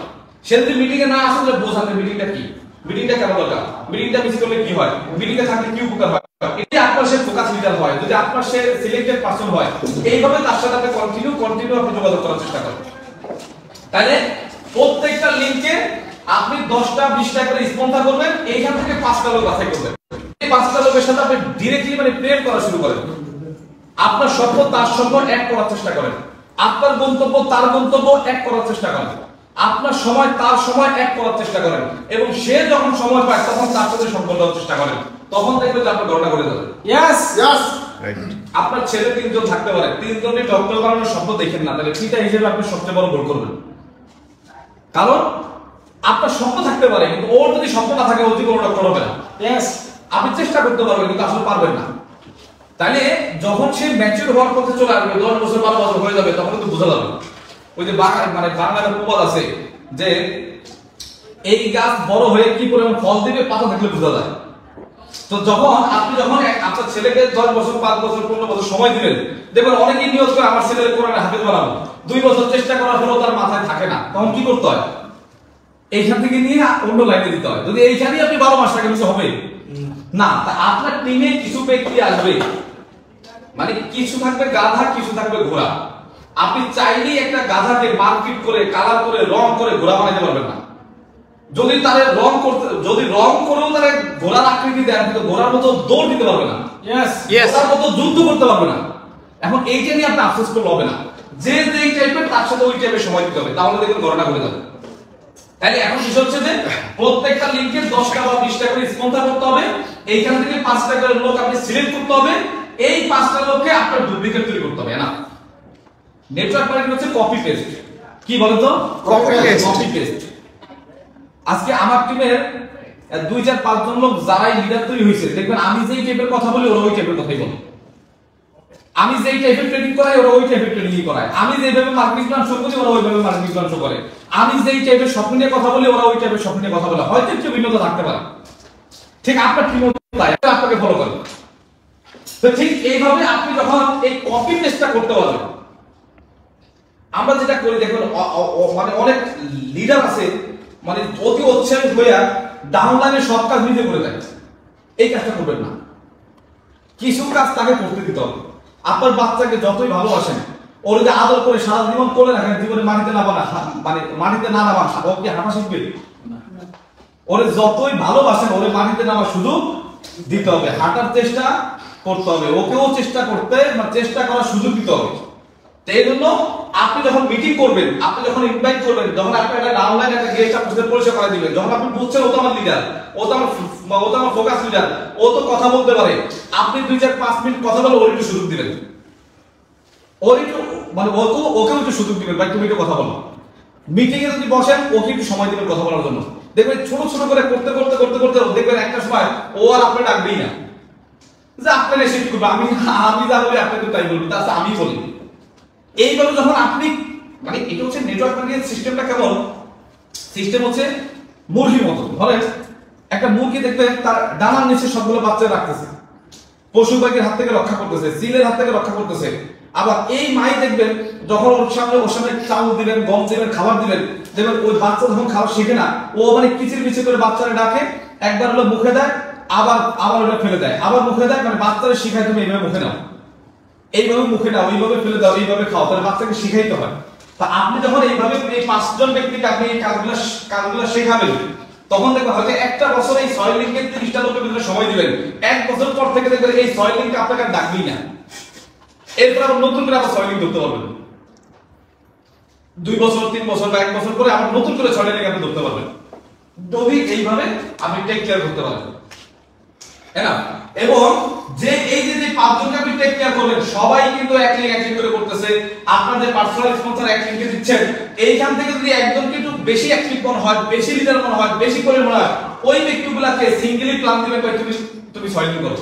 সে যদি মিটিং এ না আসে তাহলে বোঝাতে মিটিংটা কি, মিটিংটা কেন দরকার, মিটিংটা মিস করলে কি হয়, মিটিংটা থাকলে কি উপকার হয়, এটা আপনার সে ফোকাস লিডার হয়, যদি আপনার সে সিলেক্টেড পারসন হয়, এইভাবে তার সাথে আপনি কন্টিনিউ আপনি যোগাযোগ করার চেষ্টা করেন। তাহলে প্রত্যেকটা লিংকে আপনি 10টা 20টা করে স্পন্সর করবেন, এইখান থেকে 5টা লোক বাছাই করবেন। এই 5টা লোকের সাথে আপনি ডাইরেক্টলি মানে প্রেম করা শুরু করেন। আপনার স্বপ্ন তার স্বপ্ন এক করার চেষ্টা করেন, আপনার গন্তব্য তার গন্তব্য এক করার চেষ্টা করেন, আপনার সময় তার সময় এক করার চেষ্টা করেন, এবং সে যখন সময় পায় তখন তার সাথে সম্পর্ক করার চেষ্টা করেন। তখন দেখবেন যে আপনার ঘটনা ঘটে যাবে। Yes yes. আপনার ছেলে 3 জন থাকতে পারে, 3 জনের ডক্টর বানানোর স্বপ্ন দেখেন না, তাহলে পিতা হিসেবে আপনি সবচেয়ে বড় ভুল করবেন। কারণ আপনার স্বপ্ন থাকতে পারে, কিন্তু ওর যদি স্বপ্ন না থাকে, ও জীবনে ডক্টর হবে না। ইয়েস, আপনি চেষ্টা করতে পারবেন কিন্তু আসলে পারবেন না। তাহলে যখন সে ম্যাচিউর হওয়ার পথে চলে আসবে, 10 বছর 12 বছর হয়ে যাবে, তখন কিন্তু বোঝা যাবে। ওই যে বাংলার প্রবাদ আছে যে এই গাছ বড় হয়ে কি পরিমাণ ফল দিবে পাতা থাকলে বোঝা যায়। তো যখন আপনার ছেলেকে 10 বছর 5 বছর 15 বছর সময় দিবেন, দেখবেন অনেকেই নিয়ত করে আমার ছেলেকে কোরআনের হাফেজ বানাবো, 2 বছর চেষ্টা করার পরেও তার মাথায় থাকে না, তখন কি করতে হয়? এইখান থেকে নিয়ে অন্য লাইনে দিতে হয়। যদি এইখানেই আপনি 12 মাস থাকেন, কিছু হবে না। তা আপনার টিমে কিছু ব্যক্তি আসবে, মানে কিছু থাকবে গাধা, কিছু থাকবে ঘোড়া। আপনি চাইলেই একটা গাধাকে মার্কেট করে, কালার করে, রং করে ঘোড়া বানাতে পারবেন না। যদি রং করেও তারা ঘোড়ার আকৃতি দেন, কিন্তু ঘোড়ার মতো দৌড় দিতে পারবে না, ঘোড়ার মতো যুদ্ধ করতে পারবে না। এখন এইটা নিয়ে আপনি আফসোস করলে হবে না, যে যেই টাইপের তার সাথে ওই টাইপের সময় দিতে হবে, তাহলে দেখবেন ঘটনা ঘটে যাবে। তাহলে এখন বিষয় হচ্ছে যে প্রত্যেকটা লিংকে 10টা বা 20টা করে স্পন্সর করতে হবে, এইখান থেকে 5টা করে লোক আপনি সিলেক্ট করতে হবে, এই 5টা লোককে আপনার ডুপ্লিকেট তৈরি করতে হবে না। নেটওয়ার্ক মার্কেটিং হচ্ছে কপি পেস্ট। কি বলেন তো? Copy paste. আজকে আমার টিমের 2 4 5 জন লোক যারাই লিডার তৈরি হয়েছে, দেখবেন আমি যেই টাইপের কথা বলি ওরা ওই টাইপের কথাই বলে, আমি যেই টাইপের ট্রেনিং করাই ওরা ওই টাইপের ট্রেনিং করায়, আমি যেভাবে মার্কেটিং প্ল্যান শো করি ওরা ওইভাবে মার্কেটিং প্ল্যান শো করে, আমি যেই টাইপের স্বপ্ন নিয়ে কথা বলি ওরা ওই টাইপের স্বপ্ন নিয়ে কথা বলে। হয়তো একটু ভিন্নতা থাকতে পারে, ঠিক আপনার টিমও তাই, আপনাকে ফলো করে। তো ঠিক এইভাবে আপনি যখন এই কপি পেস্টটা করতে পারবেন, আমরা যেটা করি দেখুন, মানে অনেক লিডার আছে মানে অতি উৎসাহিত হইয়া ডাউনলাইনে সব কাজ নিজে করে দেয়। এই কাজটা করবেন না, কিছু কাজ তাকে করতে দিতে হবে। আপনার বাচ্চাকে যতই ভালোবাসেন, ওর যদি আদর করে সারা জীবন করে রাখেন, জীবনে মাটিতে নামা না, মানে মাটিতে না নামা, ও কি হাঁটা শিখবে? ওরে যতই ভালোবাসেন, ওরে মাটিতে নামা সুযোগ দিতে হবে, হাঁটার চেষ্টা করতে হবে, ওকেও চেষ্টা করার সুযোগ দিতে হবে। এই জন্য আপনি যখন মিটিং করবেন, আপনি যখন ইনভাইট করবেন, যখন আপনি একটা অনলাইন একটা গেস্ট আপনাদের পরিচয় করে দিবেন, যখন আপনি বুঝছেন ও তো আমার লিডার, ও তো আমার ফোকাস লিডার, ও তো কথা বলতে পারে, আপনি 2 4 5 মিনিট কথা বলে ওর একটু সুযোগ দিবেন, ওর একটু মানে ওকেও একটু সুযোগ দিবেন, ভাই তুমি একটু কথা বলো। মিটিং এ যদি বসেন, ওকে একটু সময় দিবেন কথা বলার জন্য। দেখবেন ছোট ছোট করে করতে দেখবেন একটা সময় ও আর আপনি ডাকবেই না, যে আপনার এসে কি করবে, আমি যা বলি আপনি তো তাই বলবেন, তাছাড়া আমি বলি। এইভাবে যখন আপনি মানে এটা হচ্ছে নেটওয়ার্ক মার্কেটিং সিস্টেমটা কেমন, সিস্টেম হচ্ছে মুরগির মতো। ধরেন একটা মুরগি দেখবে তার ডানার নিচে সবগুলো বাচ্চা রাখতেছে, পশু পাখির হাত থেকে রক্ষা করতেছে, চিলের হাত থেকে রক্ষা করতেছে। আবার এই মাই দেখবেন যখন ওর সামনে চাউল দিবেন, গম দিবেন, খাবার দিবেন, দেখবেন ওই বাচ্চা যখন খাবার শিখে না, ও মানে কিচির মিচির করে বাচ্চারা ডাকে, একবার হলো মুখে দেয়, আবার ওটা ফেলে দেয়, আবার মুখে দেয়, মানে বাচ্চারা শিখায় তুমি এইভাবে মুখে নাও, এইভাবে মুখে নাও, এইভাবে ফেলে দাও, এইভাবে খাও, তাহলে বাচ্চাকে শিখাইতে হয়। তা আপনি যখন এইভাবে এই 5 জন ব্যক্তিকে আপনি এই কাজগুলো শেখাবেন, তখন দেখবেন হয়তো একটা বছর এই সয়েল লিঙ্কের 30টা লোকের ভিতরে সময় দিবেন, 1 বছর পর থেকে দেখবেন এই সয়েল লিঙ্ক আপনাকে ডাকবেই না, এরপর আবার নতুন করে আবার সয়েল লিঙ্ক ধরতে পারবেন। 2 বছর 3 বছর বা 1 বছর পরে আবার নতুন করে সয়েল লিঙ্ক আপনি ধরতে পারবেন, যদি এইভাবে আপনি টেক কেয়ার করতে পারেন, তাই না? এবং যে এই যে 5 জনকে আপনি টেক কেয়ার করবেন, সবাই কিন্তু এক লিঙ্ক করে করতেছে, আপনার যে পার্সোনাল স্পন্সর এক লিঙ্কে দিচ্ছেন, এইখান থেকে যদি একজনকে একটু বেশি অ্যাক্টিভ মনে হয়, বেশি লিডার মনে হয়, বেশি করে মনে হয়, ওই ব্যক্তিগুলোকে সিঙ্গেলি প্ল্যান দিবেন, তুমি 6 লিঙ্ক করো।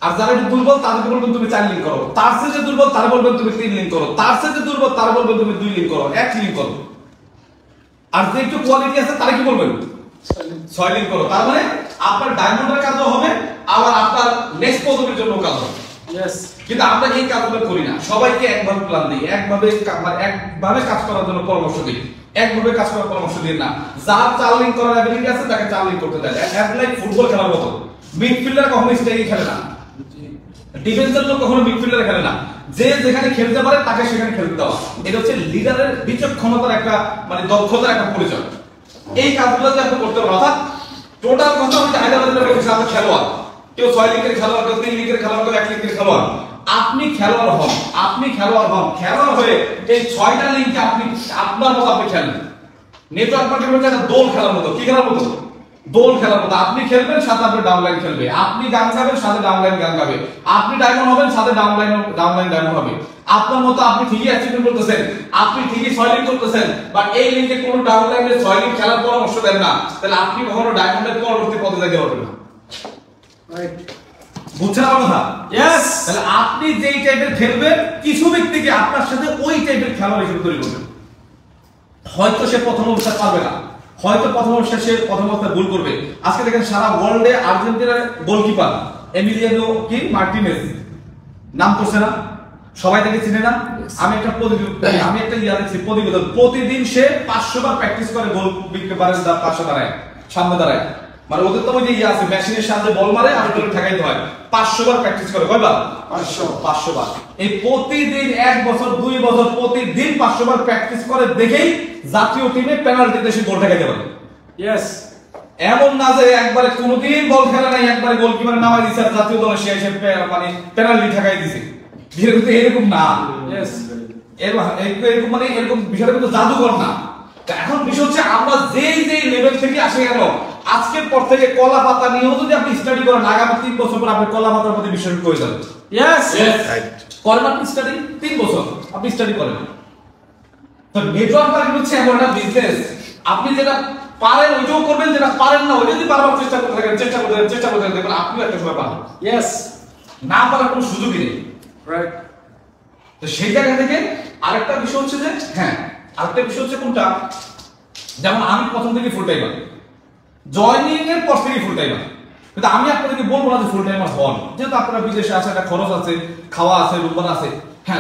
আর যারা একটু দুর্বল তাদেরকে বলবেন তুমি 4 লিঙ্ক করো, তার চেয়ে যে দুর্বল তার বলবেন তুমি 3 লিঙ্ক করো, তার চেয়ে যে দুর্বল তার বলবেন তুমি 2 লিঙ্ক করো, 1 লিঙ্ক করো। আর যে একটু কোয়ালিটি আছে তারা কি বলবেন 6 লিঙ্ক করো। তার মানে আপনার ডায়মন্ডের কাজও হবে, আবার আপনার নেক্সট পদবীর জন্য কাজ হবে। কিন্তু আমরা এই কাজগুলো করি না, সবাইকে একভাবে প্ল্যান দিই, একভাবে কাজ করার জন্য পরামর্শ দিই, একভাবে কাজ করার পরামর্শ দিই না। যার 4 লিঙ্ক করার অ্যাবিলিটি আছে তাকে 4 লিঙ্ক করতে দেয়, লাইক ফুটবল খেলার মতো। মিডফিল্ডার কখনো স্ট্রাইকে খেলে না, ডিফেন্সের লোক কখনো মিডফিল্ডার খেলে না, যে যেখানে খেলতে পারে তাকে সেখানে খেলতে দেওয়া, এটা হচ্ছে লিডারের বিচক্ষণতার একটা মানে দক্ষতার একটা পরিচয়। এই কাজগুলো যে আপনি করতে পারেন, অর্থাৎ টোটাল কথা হচ্ছে হায়দ্রাবাদের বলছে আমরা খেলোয়াড়, কেউ 6 লিঙ্কের খেলোয়াড়, কেউ 3 লিঙ্কের খেলোয়াড়, কেউ 1 লিঙ্কের খেলোয়াড়। আপনি খেলোয়াড় হন, খেলোয়াড় হয়ে এই 6টা লিঙ্কে আপনি আপনার মতো আপনি খেলেন। নেটওয়ার্ক মার্কেটিং হচ্ছে একটা দোল খেলার মতো। কি খেলার মতো? দোল খেলার মতো। আপনি খেলবেন, সাথে আপনার ডাউনলাইন খেলবে, আপনি গান গাবেন, সাথে ডাউনলাইন গান গাবে, আপনি ডায়মন্ড হবেন, সাথে ডাউনলাইন ডায়মন্ড হবে। আপনার মতো আপনি ঠিকই অ্যাচিভমেন্ট করতেছেন, আপনি ঠিকই 6 লিঙ্ক করতেছেন, বাট এই লিঙ্কে কোনো ডাউনলাইনে 6 লিঙ্ক খেলার পরামর্শ দেন না, তাহলে আপনি কখনো ডায়মন্ডের পরবর্তী পদে যেতে পারবেন না। রাইট? বুঝছেন আমার কথা? यस। তাহলে আপনি যেই টাইপের খেলবেন, কিছু ব্যক্তিকে আপনার সাথে ওই টাইপের খেলোয়াড় হিসেবে তৈরি করবেন। হয়তো সে প্রথম অবস্থায় পারবে না, হয়তো প্রথম অবস্থায় ভুল করবে। আজকে দেখেন সারা ওয়ার্ল্ডে আর্জেন্টিনার গোলকিপার এমিলিয়ানো কি মার্টিনেজ নাম করছে না, সবাই তাকে চিনে না। আমি একটা প্রতিবেদন, প্রতিদিন সে 500 বার প্র্যাকটিস করে গোল কিপারের পাশে দাঁড়ায়, সামনে দাঁড়ায়। মানে ওদের তো ওই যে আছে মেশিনের সাহায্যে বল মারে আর গোল ঠেকাইতে হয়। 500 বার প্র্যাকটিস করে, কয়বার? 500 বার। এই প্রতিদিন 1 বছর 2 বছর প্রতিদিন 500 বার প্র্যাকটিস করে দেখেই জাতীয় টিমে পেনাল্টিতে সে গোল ঠেকাইতে পারে। यस। এমন না যে একবারে কোনোদিন বল খেলা নাই, একবারে গোলকিপার নামাই দিছে আর জাতীয় দলে সে এসে মানে পেনাল্টি ঠেকাই দিছে, কিন্তু এরকম না। यस। এরকম মানে এরকম বিষয়টা কিন্তু জাদুকর না। এখন বিষয় হচ্ছে আমরা যেই লেভেল থেকে আসে কেন, আজকের পর থেকে কলা পাতা নিয়েও যদি আপনি স্টাডি করেন, আগামী 3 বছর পর আপনি কলা পাতার প্রতি বিশ্বাস করে যাবেন। यस। করেন আপনি স্টাডি, 3 বছর আপনি স্টাডি করেন। তো নেটওয়ার্ক মার্কেটিং হচ্ছে এমন একটা বিজনেস, আপনি যেটা পারেন ওইটাও করবেন, যেটা পারেন না ওইটা যদি বারবার চেষ্টা করতে থাকেন, চেষ্টা করতে দেখবেন আপনিও একটা সময় পাবেন। यस। না পারার কোনো সুযোগই নেই। রাইট? তো সেই জায়গা থেকে আরেকটা বিষয় হচ্ছে যে আরেকটা বিষয় হচ্ছে কোনটা, যেমন আমি প্রথম থেকে ফুল টাইমার, জয়েনিং এর পর থেকে ফুল টাইমার, কিন্তু আমি আপনাদেরকে বলবো না যে ফুল টাইমার হন, যেহেতু আপনারা বিদেশে আসে, একটা খরচ আছে, খাওয়া আছে, রুম ভাড়া আছে।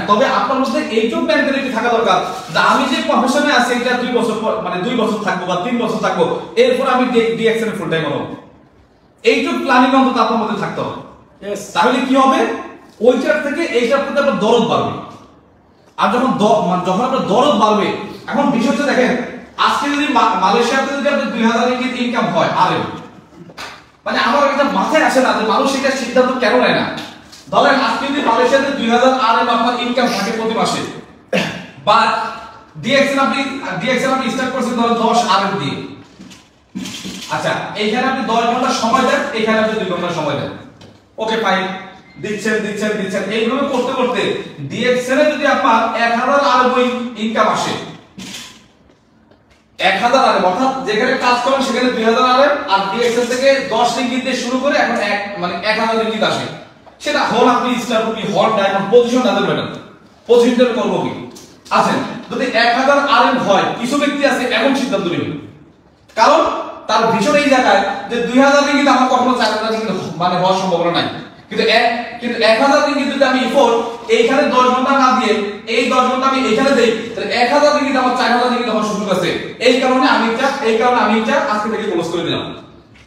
তবে আপনার মধ্যে এইটুকু মেন্টালিটি থাকা দরকার যে আমি যে প্রফেশনে আছি এটা 2 বছর পর মানে 2 বছর থাকবো বা 3 বছর থাকবো, এরপর আমি ডিএক্সএন ফুল টাইমার হব। এইটুকু প্ল্যানিং অন্তত আপনার মধ্যে থাকতে হবে। তাহলে কি হবে, ওইটার থেকে এইটার প্রতি আপনার দরদ বাড়বে। আর যখন আপনার দরদ বাড়বে, এখন বিষয় হচ্ছে দেখেন, আজকে যদি মালয়েশিয়াতে যদি আপনার 2000 রিঙ্গিত ইনকাম হয় আরে, মানে আমার একটা মাথায় আসে না যে মানুষ এটা সিদ্ধান্ত কেন নেয় না। ধরেন আজকে যদি মালয়েশিয়াতে 2000 আরএম আপনার ইনকাম থাকে প্রতি মাসে, বা ডিএক্সএন আপনি স্টার্ট করছেন ধরেন 10 আরএম দিয়ে, আচ্ছা এইখানে আপনি 10 ঘন্টা সময় দেন, এখানে আপনি 2 ঘন্টা সময় দেন, ওকে ফাইন, দিচ্ছেন এইভাবে করতে করতে ডিএক্সএন এ যদি আপনার 1000 আরএম ইনকাম আসে, 1000 আরএম, অর্থাৎ যেখানে কাজ করেন সেখানে 2000 আরএম, আর ডিএক্সএন থেকে 10 রিঙ্গিত দিয়ে শুরু করে এখন মানে 1000 রিঙ্গিত আসে, সেটা হল আপনি স্টার রুপি হল ডায়মন্ড পজিশন না দেবেন, পজিশন করব কি আছেন। যদি 1000 আরএম হয়, কিছু ব্যক্তি আছে এমন সিদ্ধান্ত নেবেন, কারণ তার ভীষণ এই জায়গায় যে 2000 রিঙ্গিত আমার কখনো 4000 রিঙ্গিত মানে হওয়ার সম্ভাবনা নাই, কিন্তু 1000 রিঙ্গিত যদি আমি এফোর্ট এইখানে 10 ঘন্টা না দিয়ে এই 10 ঘন্টা আমি এখানে দেই, তাহলে 1000 রিঙ্গিত আমার 4000 রিঙ্গিত হওয়ার সুযোগ আছে। এই কারণে আমি এটা আজকে থেকে ক্লোজ করে দিলাম।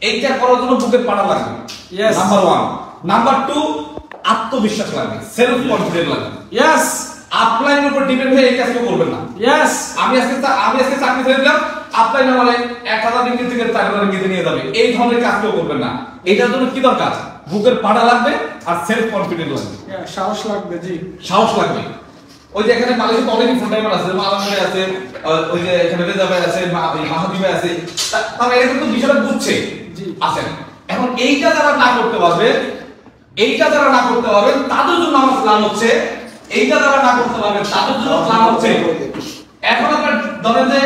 এইটা করার জন্য বুকের পাড়া লাগবে, নাম্বার 1। নাম্বার 2, আত্মবিশ্বাস লাগবে, সেলফ কনফিডেন্স লাগবে। Yes. আপলাইনের উপর ডিপেন্ড হয়ে এই কাজটা করবেন না। Yes. আমি আজকে চাকরি ছেড়ে দিলাম, আপলাইন আমারে 1000 রিঙ্গিত থেকে 4000 রিঙ্গিতে নিয়ে যাবে, এই ধরনের কাজ কেউ করবেন না। এটার জন্য কি দরকার? বুকের পাড়া লাগবে আর সেলফ কনফিডেন্স লাগবে, সাহস লাগবে। জি, সাহস লাগবে। ওই যে এখানে মালয়েশিয়াতে অনেক ফুল টাইমার আছে, মালামে আছে, ওই যে এখানে রেজা ভাই আছে, মাহাদি ভাই আছে, তারা এটা কিন্তু বিষয়টা বুঝছে। জি, আছেন। এখন এইটা যারা না করতে পারবে, তাদের জন্য আমার প্ল্যান হচ্ছে, এইটা যারা না করতে পারবে তাদের জন্য প্ল্যান হচ্ছে, এখন আপনার ধরেন যে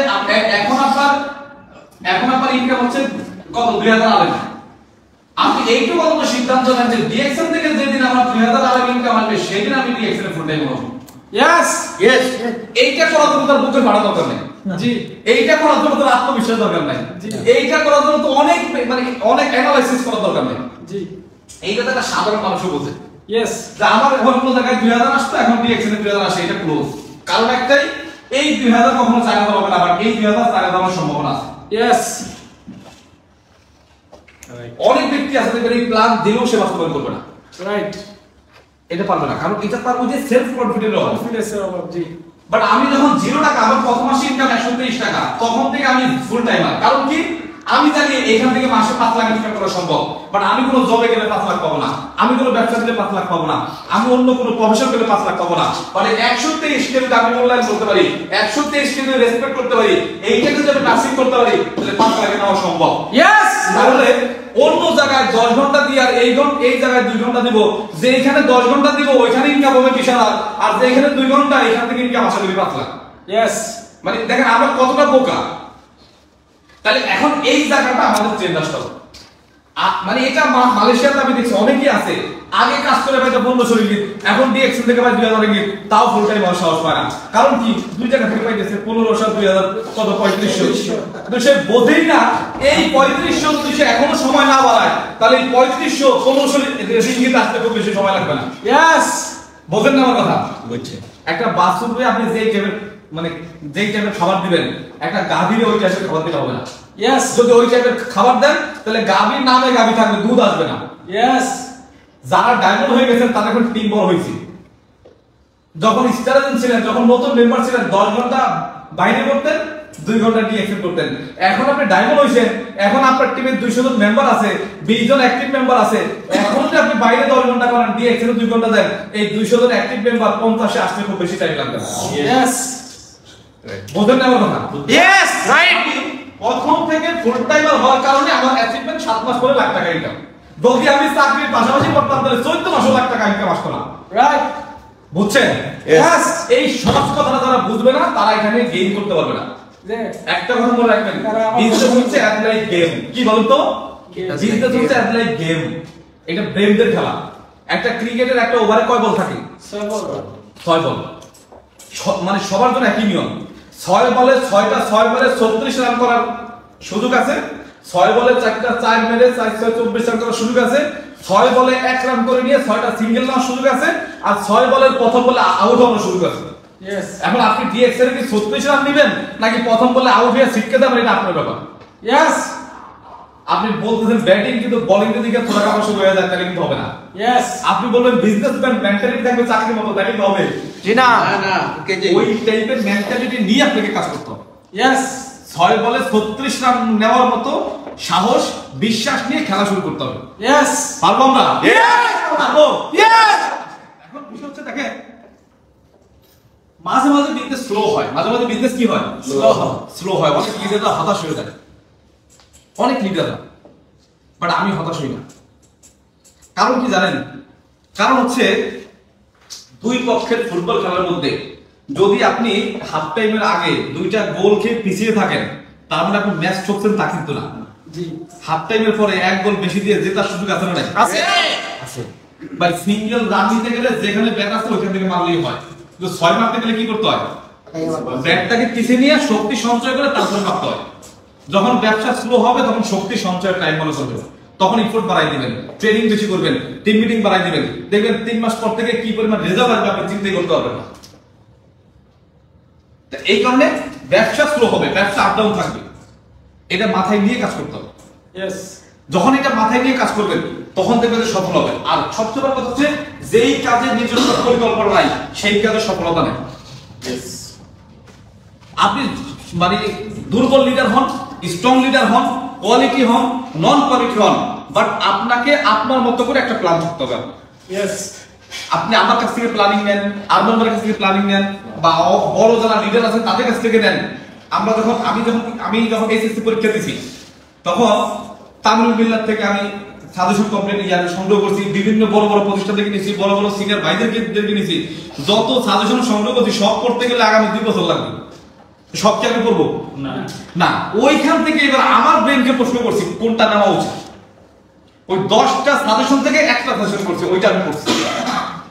এখন আপনার ইনকাম হচ্ছে কত 2000 আলেম, আপনি এইটুকু কত সিদ্ধান্ত নেন যে ডিএক্সএন থেকে যেদিন আমার 2000 আলেম ইনকাম আসবে সেদিন আমি ডিএক্সএন ফুল টাইম করব। Yes. ইয়েস, এইটা করার জন্য তার বুকের ভাড়া দরকার নেই। জি, এইটা করার জন্য তার আত্মবিশ্বাস দরকার নাই। এইটা করার জন্য তো অনেক অ্যানালাইসিস করার দরকার নেই। জি, এইটা তো একটা সাধারণ মানুষও বোঝে। Yes. যে আমার এখন কোন জায়গায় 2000 আসতো, এখন ডিএক্সএন 2000 আসে, এটা ক্লোজ। কারণ একটাই, এই 2000 কখনো 4000 হবে না, বাট এই 2000 4000 হওয়ার সম্ভাবনা আছে। Yes. অনেক ব্যক্তি আছে যে এই প্ল্যান দিলেও সে বাস্তবায়ন করবে না, Right. এটা পারবে না, কারণ এটা তার মধ্যে সেলফ কনফিডেন্স অভাব। Confidence-এর অভাব। জি, বাট আমি যখন 0 টাকা, আমার প্রথম মাসে ইনকাম 123 টাকা, তখন থেকে আমি ফুল টাইমার। কারণ কি, আমি জানি এখান থেকে মাসে 5 লাখ ইনকাম করা সম্ভব। বাট আমি কোনো জবে গেলে 5 লাখ পাবো না, আমি কোনো ব্যবসা দিলে 5 লাখ পাবো না, আমি অন্য কোনো প্রফেশন গেলে 5 লাখ পাবো না। মানে 123 কে যদি আমি অনলাইন করতে পারি, 123 কে যদি রেসপেক্ট করতে পারি, এইটাকে যদি আমি নার্সিং করতে পারি, তাহলে 5 লাখে নেওয়া সম্ভব। Yes. তাহলে অন্য জায়গায় 10 ঘন্টা দিয়ে আর এই জায়গায় 2 ঘন্টা দিব, যে এখানে 10 ঘন্টা দিব ওইখানে ইনকাম হবে 20,000, আর যে এখানে 2 ঘন্টা এখান থেকে ইনকাম আশা করি 5 লাখ। Yes. মানে দেখেন আমরা কতটা বোকা। তাহলে এখন এই জায়গাটা আমাদের চেঞ্জ আসতে হবে। মানে এটা মালয়েশিয়াতে আমি দেখছি অনেকেই আছে, আগে কাজ করে পাইতো 1500 রিঙ্গিত, এখন ডিএক্সএন থেকে পাই 2000 রিঙ্গিত, তাও ফুল টাইম হওয়ার সাহস পায় না। কারণ কি, দুই জায়গা থেকে পাইতেছে 1500 2000 কত 3500, তো সে বোঝেই না এই 3500 যদি সে এখনো সময় না বাড়ায়, তাহলে এই 3500 1500 রিঙ্গিত আসতে খুব বেশি সময় লাগবে না। Yes. বোঝেন না আমার কথা? বুঝছে। একটা বাথরুমে আপনি যেই টাইপের খাবার দিবেন, একটা গাভীরে ওই টাইপের খাবার দিতে হবে না। Yes. যদি ওই টাইপের খাবার দেন, তাহলে গাভীর নামে গাভী থাকবে, দুধ আসবে না। Yes. যারা ডায়মন্ড হয়ে গেছেন তাদের এখন টিম বড় হয়েছে। যখন স্টারেন ছিলেন, যখন নতুন মেম্বার ছিলেন, 10 ঘন্টা বাইরে করতেন, 2 ঘন্টা ডিএক্সএন করতেন। এখন আপনি ডায়মন্ড হইছেন, এখন আপনার টিমে 200 জন মেম্বার আছে, 20 জন অ্যাক্টিভ মেম্বার আছে। এখন যদি আপনি বাইরে 10 ঘন্টা করেন, ডিএক্সএন 2 ঘন্টা দেন, এই 200 জন অ্যাক্টিভ মেম্বার 50 আসতে খুব বেশি টাইম লাগবে না। Yes. বোঝেন না আমার কথা? Yes. Right. প্রথম থেকে ফুল টাইমার হওয়ার কারণে আমার অ্যাচিভমেন্ট 7 মাস পরে লাখ টাকা ইনকাম। যদি আমি চাকরির পাশাপাশি করতাম তাহলে 14 মাসে লাখ টাকা ইনকাম আসতো না। Right. বুঝছেন? Yes. এই সহজ কথাটা যারা বুঝবে না তারা এখানে গেইন করতে পারবে না। একটা কথা মনে রাখবেন, বিজনেস হচ্ছে অ্যাজ লাইক গেম। কি বলুন তো? বিজনেস হচ্ছে অ্যাজ লাইক গেম। এটা ব্রেনদের খেলা। একটা ক্রিকেটের একটা ওভারে কয় বল থাকে? 6 বল। 6 বল। মানে সবার জন্য একই নিয়ম। 6 বলে 36 রান করার সুযোগ আছে। 6 বলে 4টা 4 মেরে 424 রান করার সুযোগ আছে। 6 বলে 1 রান করে নিয়ে 6টা সিঙ্গেল নেওয়ার সুযোগ আছে। আর 6 বলের প্রথম বলে আউট হওয়ার সুযোগ আছে। Yes. এখন আপনি ডিএক্সএল কি 36 রান নেবেন নাকি প্রথম বলে আউট হয়ে ছিটকে দেবেন, এটা আপনার ব্যাপার। Yes. আপনি বলতেছেন ব্যাটিং কিন্তু বোলিং এর দিকে থোড়া কাপড় শুরু হয়ে যায়, তাহলে কিন্তু হবে না। Yes. আপনি বলবেন বিজনেসম্যান মেন্টালিটি থাকবে চাকরির মতো, তাহলে কিন্তু হবে জি না না ওই টাইপের মেন্টালিটি নিয়ে আপনাকে কাজ করতে হবে। Yes. 6 বলে 36 রান নেওয়ার মতো সাহস বিশ্বাস নিয়ে খেলা শুরু করতে হবে। Yes. পারবো আমরা? Yes. পারবো? Yes. এখন বিষয় হচ্ছে দেখেন, মাঝে মাঝে বিজনেস স্লো হয়, মাঝে মাঝে বিজনেস কি হয়? স্লো হয়। অনেক লিডাররা হতাশ হয়ে যায়, অনেক লিডাররা। বাট আমি হতাশ হই না। কারণ কি জানেন? কারণ হচ্ছে দুই পক্ষের ফুটবল খেলার মধ্যে যদি আপনি হাফ টাইমের আগে 2টা গোল খেয়ে পিছিয়ে থাকেন, তার মানে আপনি ম্যাচ ঠকছেন তা কিন্তু না। জি। হাফ টাইমের পরে 1 গোল বেশি দিয়ে জেতার সুযোগ আছে না? আছে। আছে। ভাই সিঙ্গেল রান দিতে গেলে যেখানে ব্যাট আছে ওইখান থেকে মারলেই হয়, কিন্তু 6 মারতে গেলে কি করতে হয়? ব্যাটটাকে পিছিয়ে নিয়ে শক্তি সঞ্চয় করে তারপর মারতে হয়। যখন ব্যবসা স্লো হবে তখন শক্তি সঞ্চয়ের টাইম মনে করবেন, তখন ইফোর্ট বাড়াই দিবেন, ট্রেনিং বেশি করবেন, টিম মিটিং বাড়াই দিবেন, দেখবেন 3 মাস পর থেকে কি পরিমাণ রেজাল্ট আসবে আপনি চিন্তাই করতে পারবেন না। এই কারণে ব্যবসা স্লো হবে, ব্যবসা আপ ডাউন থাকবে, এটা মাথায় নিয়ে কাজ করতে হবে। Yes. যখন এটা মাথায় নিয়ে কাজ করবেন তখন দেখবেন যে সফল হবে। আর সবচেয়ে বড় কথা হচ্ছে যেই কাজে নিজস্ব পরিকল্পনা নাই সেই কাজে সফলতা নেই। Yes. আপনি মানে দুর্বল লিডার হন, স্ট্রং লিডার হন, কোয়ালিটি হন, নন কোয়ালিটি হন, বাট আপনাকে আপনার মতো করে একটা প্ল্যান থাকতে হবে। Yes. আপনি আমার কাছ থেকে প্ল্যানিং নেন, আরমান ভাইয়ের কাছ থেকে প্ল্যানিং নেন, বা বড় যারা লিডার আছেন তাদের কাছ থেকে নেন। আমি যখন এসএসসি পরীক্ষা দিছি তখন তামিল মিল্লাত থেকে আমি সাজেশন কমপ্লেন সংগ্রহ করছি, বিভিন্ন বড় বড় প্রতিষ্ঠান থেকে নিয়েছি, বড় বড় সিনিয়র ভাইদেরকে নিয়েছি। যত সাজেশন সংগ্রহ করছি সব করতে গেলে আগামী 2 বছর লাগবে। সব কি আমি করবো না, ওইখান থেকে এবার আমার ব্রেনকে প্রশ্ন করছি কোনটা নেওয়া উচিত। ওই 10টা সাজেশন থেকে একটা সাজেশন করছি, ওইটা আমি করছি।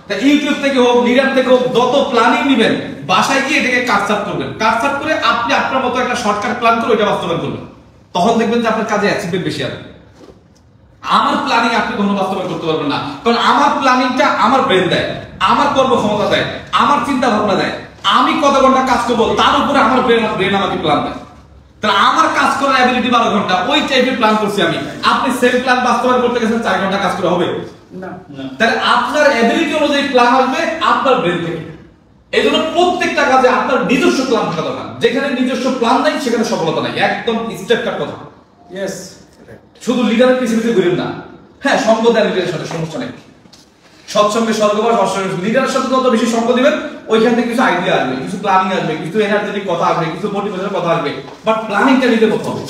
তা ইউটিউব থেকে হোক, লিডার থেকে হোক, যত প্ল্যানিং নেবেন বাসায় গিয়ে এটাকে কাটছাট করবেন, কাটছাট করে আপনি আপনার মতো একটা শর্টকাট প্ল্যান করে ওইটা বাস্তবায়ন করবেন। তখন দেখবেন যে আপনার কাজে অ্যাচিভমেন্ট বেশি আসবে। আমার প্ল্যানিং আপনি কখনো বাস্তবায়ন করতে পারবেন না, কারণ আমার প্ল্যানিংটা আমার ব্রেন দেয়, আমার কর্মক্ষমতা দেয়, আমার চিন্তা ভাবনা দেয়, আমি কত ঘন্টা কাজ করবো তার উপরে আমার ব্রেন আমাকে প্ল্যান দেয়। তাহলে আমার কাজ করার অ্যাবিলিটি 12 ঘন্টা, ওই টাইপের প্ল্যান করছি আমি। আপনি সেম প্ল্যান বাস্তবায়ন করতে গেছেন 4 ঘন্টা কাজ করে হবে না। তাহলে আপনার অ্যাবিলিটি অনুযায়ী প্ল্যান আসবে আপনার ব্রেন থেকে। এই জন্য প্রত্যেকটা কাজে আপনার নিজস্ব প্ল্যান থাকা দরকার। যেখানে নিজস্ব প্ল্যান নাই সেখানে সফলতা নাই, একদম স্টেপ কাট কথা। Yes. শুধু লিডারের পিছনে ঘুরেন না। হ্যাঁ, সঙ্গ দেন লিডারের সাথে, সমস্যা নেই। সৎসঙ্গে স্বর্গবাস, লিডারের সাথে যত বেশি সঙ্গ দিবেন ওইখান থেকে কিছু আইডিয়া আসবে, কিছু প্ল্যানিং আসবে, কিছু এনার্জেটিক কথা আসবে, কিছু মোটিভেশনের কথা আসবে। বাট প্ল্যানিংটা নিজের মতো হবে।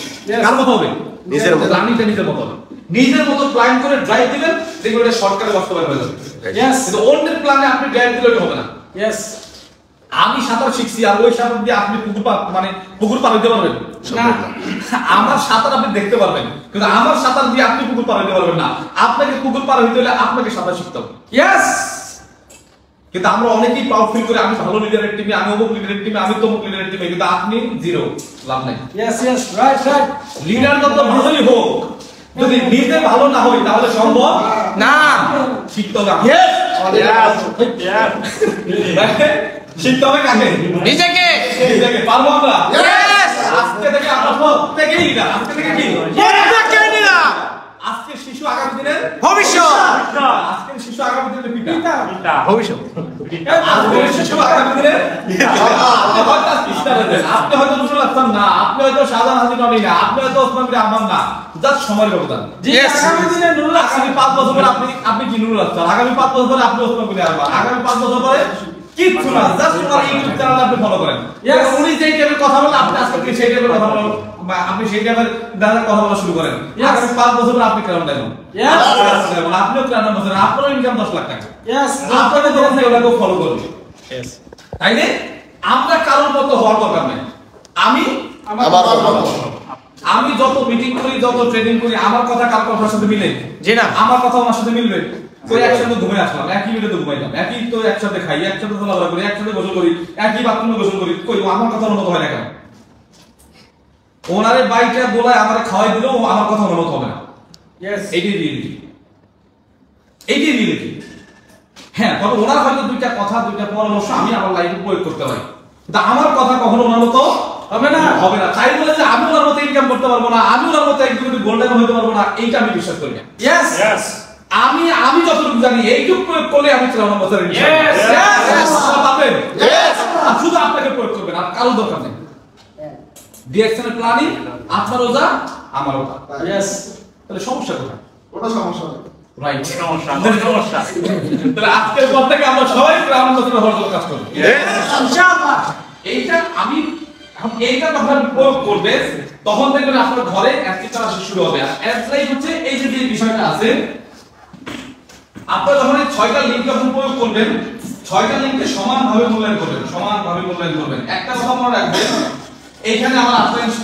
কার মতো হবে? নিজের মতো। প্ল্যানিংটা নিজের মতো হবে। নিজের মতো প্ল্যান করে ড্রাইভ দিবেন, দেখবেন এটা শর্টকাটে বাস্তবায়ন হয়ে যাবে। Yes. কিন্তু অন্যের প্ল্যানে আপনি ড্রাইভ দিলে ওটা হবে না। Yes. আমি সাঁতার শিখছি আর ওই সাঁতার দিয়ে আপনি পুকুর পার হইতে পারবেন না। আমার সাঁতার আপনি দেখতে পারবেন, কিন্তু আমার সাঁতার দিয়ে আপনি পুকুর পার হইতে পারবেন না। আপনাকে পুকুর পার হইতে হলে আপনাকে সাঁতার শিখতে হবে। Yes. কিন্তু আমরা অনেকেই প্রাউড ফিল করি আমি ভালো লিডারের টিমে, আমি অমুক লিডারের টিমে, আমি তমুক লিডারের টিমে, কিন্তু আপনি জিরো, লাভ নাই। Yes. Yes. Right. Right. Leader যত ভালোই হোক, যদি নিজে ভালো না হই তাহলে সম্ভব না। শিখতে হবে। Yes. Yes. শিখতে হবে কাকে? নিজেকে। নিজেকে। পারবো আমরা? Yes. আজকে থেকে আমরা প্রত্যেকেই লিডার। আজকে থেকে কি? প্রত্যেকেই লিডার। আজকে শিশু আগামী দিনের ভবিষ্যৎ। আজকের শিশু আগামী দিনের পিতা। ভবিষ্যৎ। আজকের শিশু আগামী দিনের আপনি হয়তো স্টার হবেন, আপনি হয়তো নুরুল হাসান না, আপনি হয়তো শাহজাহান হাজি নবী না, আপনি হয়তো ওসমান বিন আমান না, জাস্ট সময়ের ব্যবধান। Yes. আগামী দিনে নুরুল হাসান, আগামী 5 বছর পরে আপনি কি নুরুল হাসান, আগামী 5 বছর পরে আপনি ওসমান বিন আমান, আগামী 5 বছর পরে কিচ্ছু না, জাস্ট ওনার ইউটিউব চ্যানেল আপনি ফলো করেন। Yes. উনি যেই টাইপের কথা বলেন আপনি আজকে থেকে সেই টাইপের কথা বলেন, আপনি সেই টাইপের কথা বলা শুরু করেন। Yes. আগামী 5 বছর পরে আপনি কেমন দেখুন? Yes. আপনিও 93 বছর, আপনারও ইনকাম 10 লাখ টাকা। Yes. আপনাদের দোকান থেকে ওটাকে ফলো করবে। Yes. তাই না? আমরা কারোর মতো হওয়ার দরকার নেই। আমি যত মিটিং করি, যত ট্রেনিং করি, আমার কথা কার কথার সাথে মিলে? জি না। আমার কথা ওনার সাথে মিলবে। তো একসাথে ঘুমাই আসলাম, একই বেডে ঘুমাইলাম, একই তো একসাথে খাই, একসাথে চলাফেরা করি, একসাথে গোসল করি, একই বাথরুমে গোসল করি, কই আমার কথা মতো হয় না কেন? ওনারে বাইটা বলায় আমারে খাওয়াই দিলেও আমার কথা মতো হবে না। Yes. এইটাই রিয়েলিটি। এইটাই রিয়েলিটি। হ্যাঁ, তবে ওনার হয়তো দুইটা কথা, দুইটা পরামর্শ আমি আমার লাইফে প্রয়োগ করতে পারি, কিন্তু আমার কথা কখনো ওনার মতো হবে না। হবে না। তাই বলে যে আমি ওনার মতো ইনকাম করতে পারবো না, আমি ওনার মতো একদম গোল্ডেন হতে পারবো না, এইটা আমি বিশ্বাস করি না। Yes. Yes. আমি যতটুকু জানি এইটুকু প্রয়োগ করলে আমি 53 বছরের Yes. Yes. পাবেন। Yes. আর শুধু আপনাকে প্রয়োগ করবেন, আর কারো দরকার নেই। ডিরেকশনের প্ল্যানিং আপনার ওজা আমার ওজা। Yes. তাহলে সমস্যা কোথায়? ওটা সমস্যা নেই। রাইট। সমস্যা। তাহলে আজকের পর থেকে আমরা সবাই গ্রাম বছর হওয়ার জন্য কাজ করব। ইনশাআল্লাহ। এইটা আমি এইটা যখন প্রয়োগ করবে তখন দেখবেন আপনার ঘরে অ্যাক্টিভ করা শুরু হবে। আর অ্যাপ্লাই হচ্ছে এই যে বিষয়টা আছে, আপনারা যখন এই 6টা লিংক যখন প্রয়োগ করবেন, 6টা লিংককে সমানভাবে মূল্যায়ন করবেন, সমানভাবে মূল্যায়ন করবেন। একটা কথা মনে রাখবেন, এইখানে আমার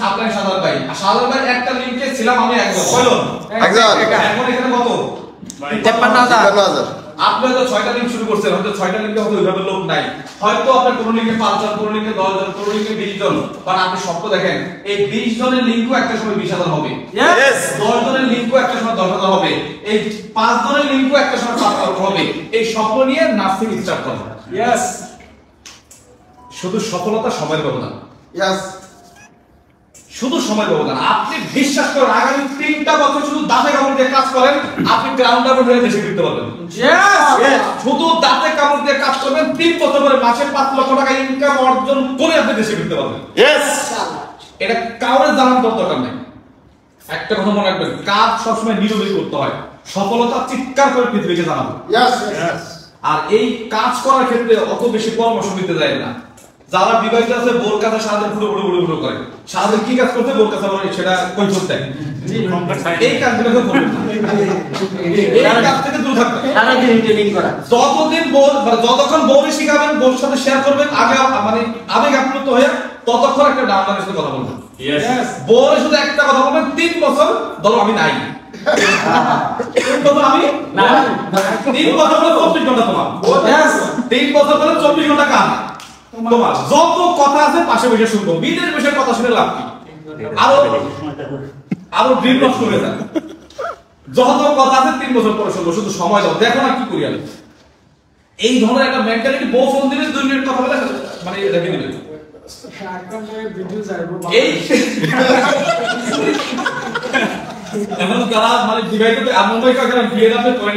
আপনার সাধারণ ভাই, সাধারণ ভাই একটা লিংকে ছিলাম আমি একজন, কয়জন? একজন। এখন এখানে কত? 53,000। আপনি হয়তো 6টা লিঙ্ক শুরু করছেন, হয়তো 6টা লিঙ্কে হয়তো ওইভাবে লোক নাই, হয়তো আপনার কোন লিঙ্কে 5 জন, কোন লিঙ্কে 10 জন, কোন লিঙ্কে 20 জন, কারণ আপনি স্বপ্ন দেখেন এই 20 জনের লিঙ্কও একটা সময় 20,000 হবে, Yes. 10 জনের লিঙ্কও একটা সময় 10,000 হবে, এই 5 জনের লিঙ্কও একটা সময় 5,000 হবে। এই স্বপ্ন নিয়ে নার্সিং স্টার্ট করুন। Yes. শুধু সফলতা সময়ের ব্যবধান, Yes. শুধু সময়ের ব্যবধান। আপনি বিশ্বাস করেন আগামী 3টা বছর শুধু দাঁতে কামড় দিয়ে কাজ করেন, আপনি গ্রাউন্ড আপ হয়ে দেশে ফিরতে পারবেন। Yes. শুধু দাঁতে কামড় দিয়ে কাজ করবেন, 3 বছর পরে মাসে 5 লক্ষ টাকা ইনকাম অর্জন করে আপনি দেশে ফিরতে পারবেন। Yes. এটা কাউরে জানার দরকার নেই। একটা কথা মনে রাখবেন, কাজ সবসময় নীরবে করতে হয়, সফলতা চিৎকার করে পৃথিবীকে জানাবো। Yes. Yes. আর এই কাজ করার ক্ষেত্রে অত বেশি পরামর্শ দিতে যায় না। যারা বিবাহিত আছে বোর কাছে সারাদিন ফুটো করে সারাদিন কি কাজ করতে বোর কাছে সেটা কৈফিয়ত দেয়। এই কাজগুলো কেউ করবেন না, এই কাজ থেকে দূরে থাকবেন। সারাদিন ট্রেনিং করা। যতদিন বোর যতক্ষণ বউরে শিখাবেন, বউর সাথে শেয়ার করবেন, আগে মানে আবেগ আপ্লুত হয়ে ততক্ষণ একটা ডাউনলাইনের সাথে কথা বলবেন। Yes. বউরে শুধু একটা কথা বলবেন, 3 বছর ধরো আমি নাই, 3 বছর আমি নাই। 3 বছর হলো 24 ঘন্টা তোমার। Yes. 3 বছর হলো 24 ঘন্টা কাজ তোমার। যত কথা আছে পাশে বসে শুনবো, বিদেশ বসে কথা শুনে লাভ কি? আরো ড্রিম নষ্ট হয়ে যায়। যত কথা আছে 3 বছর পরে শুনবো, শুধু সময় দাও, দেখো না কি করি আমি। এই ধরনের একটা মেন্টালিটি, বউ ফোন দিলে 2 মিনিট কথা বলে মানে রেখে দিবেন। এই এখন যারা মানে বিবাহিত এমন ভাই কাকে বিয়ে দাবে করে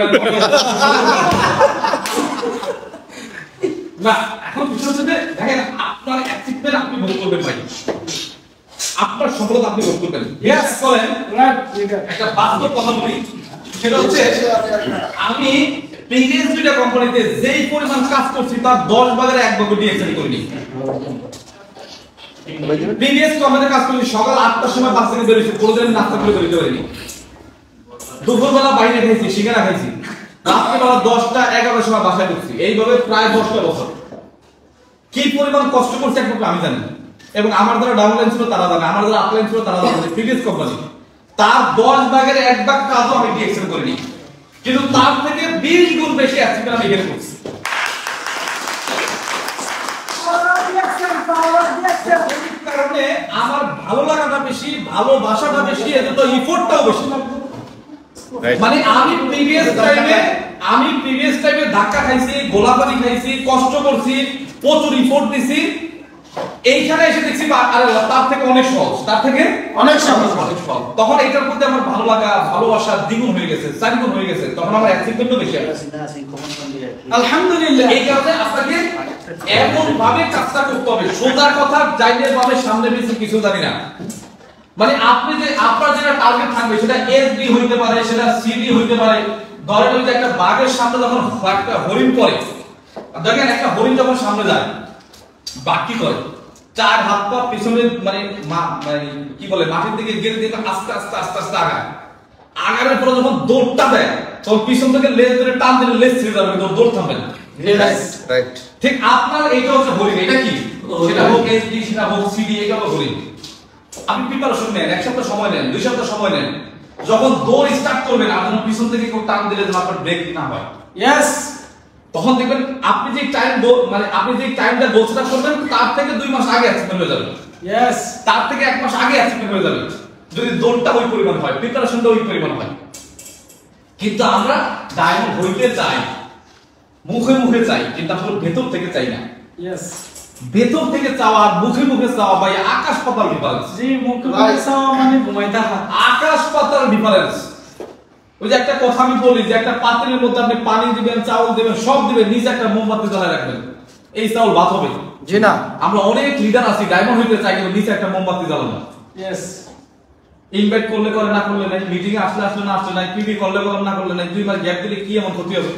না, এখন বিষয় হচ্ছে যে দেখেন আপনার অ্যাচিভমেন্ট আপনি ভোগ করবেন ভাই, আপনার সফলতা আপনি ভোগ করবেন। ইয়েস করেন। একটা বাস্তব কথা বলি, সেটা হচ্ছে আমি প্রিভিয়াস 2টা কোম্পানিতে যেই পরিমাণ কাজ করছি তার 10 ভাগের 1 ভাগ ডিএক্সএল করিনি। প্রিভিয়াস কোম্পানিতে কাজ করছি, সকাল 8টার সময় বাস থেকে বেরিয়েছি, কোনোদিন নাস্তা করে বেরোতে পারিনি। দুপুরবেলা বাইরে খাইছি, সিঙ্গারা খাইছি, রাত্রিবেলা 10টা 11টার সময় বাসায় ঢুকছি। এইভাবে প্রায় 10টা বছর কি পরিমাণ কষ্ট করছি একমাত্র আমি জানি, এবং আমার যারা ডাউনলাইন ছিল তারা জানে, আমার যারা আপলাইন ছিল তারা জানে। প্রিভিয়াস কোম্পানি তার 10 ভাগের 1 ভাগ কাজও আমি ডিএক্সএল করিনি, কিন্তু তার থেকে 20 গুণ বেশি অ্যাচিভমেন্ট আমি এখানে করছি। কারণে আমার ভালো লাগাটা বেশি, ভালোবাসাটা বেশি, এজন্য এফোর্টটাও বেশি। মানে আমি প্রিভিয়াস টাইমে ধাক্কা খাইছি, গোলাপানি খাইছি, কষ্ট করছি, প্রচুর এফোর্ট দিছি। এইখানে এসে দেখছি আরে তার থেকে অনেক সহজ, তার থেকে অনেক সহজ। তখন এটার প্রতি আমার ভালো লাগা, ভালোবাসা দ্বিগুণ হয়ে গেছে, 4 গুণ হয়ে গেছে। তখন আমার অ্যাচিভমেন্টও বেশি আছে। আলহামদুলিল্লাহ। এই কারণে আপনাকে এমন ভাবে কাজটা করতে হবে, সোজা কথা যাইলে ভাবে সামনে পিছনে কিছু জানি না। মানে আপনি যে আপনার যেটা টার্গেট থাকবে সেটা এসডি হইতে পারে, সেটা সিডি হইতে পারে। ধরেন ওই যে একটা বাঘের সামনে যখন একটা হরিণ পড়ে, দেখেন একটা হরিণ যখন সামনে যায়, বাঘ কি করে? 4 হাত পা পিছনে মানে কি বলে মাটির দিকে গেলে দিয়ে আস্তে আস্তে আস্তে আস্তে আগায়। আগানোর পরে যখন দৌড়টা দেয় তখন পিছন থেকে লেজ ধরে টান দিলে লেজ ছেড়ে যাবে, কিন্তু দৌড় থামবে না। Right. ঠিক আপনার এইটা হচ্ছে হরিণ। এটা কি? সেটা হোক এসডি, সেটা হোক সিডি, এটা হলো হরিণ। আপনি প্রিপারেশন নেন, 1 সপ্তাহ সময় নেন, 2 সপ্তাহ সময় নেন। যখন দৌড় স্টার্ট করবেন, আপনার পিছন থেকে কেউ টান দিলে যেন আপনার ব্রেক না হয়। ইয়েস। তখন দেখবেন আপনি যে টাইম মানে আপনি যে টাইমটা গোলটা করবেন তার থেকে 2 মাস আগে অ্যাচিভমেন্ট হয়ে যাবে। ইয়েস। তার থেকে 1 মাস আগে অ্যাচিভমেন্ট হয়ে যাবে, যদি দৌড়টা ওই পরিমাণ হয়, প্রিপারেশনটা ওই পরিমাণ হয়। কিন্তু আমরা ডায়মন্ড হইতে চাই, মুখে মুখে চাই, কিন্তু আসলে ভেতর থেকে চাই না। ইয়েস। ভেতর থেকে চাওয়া আর মুখে মুখে চাওয়া ভাই আকাশ পাতাল ডিফারেন্স। জি, মুখে মুখে চাওয়া মানে ঘুমাইতে হয়। আকাশ পাতাল ডিফারেন্স। ওই যে একটা কথা আমি বলি যে একটা পাত্রের মধ্যে আপনি পানি দিবেন, চাউল দিবেন, সব দিবেন, নিচে একটা মোমবাতি জ্বালায় রাখবেন, এই চাউল ভাত হবে? জি না। আমরা অনেক লিডার আছি ডায়মন্ড হইতে চাই, কিন্তু নিচে একটা মোমবাতি জ্বালানো। ইয়েস। ইনভাইট করলে করে, না করলে নাই, মিটিং এ আসলে আসলে না আসলে নাই, পিপি করলে করে, না করলে নাই, 2 মাস গ্যাপ দিলে কি এমন ক্ষতি হবে?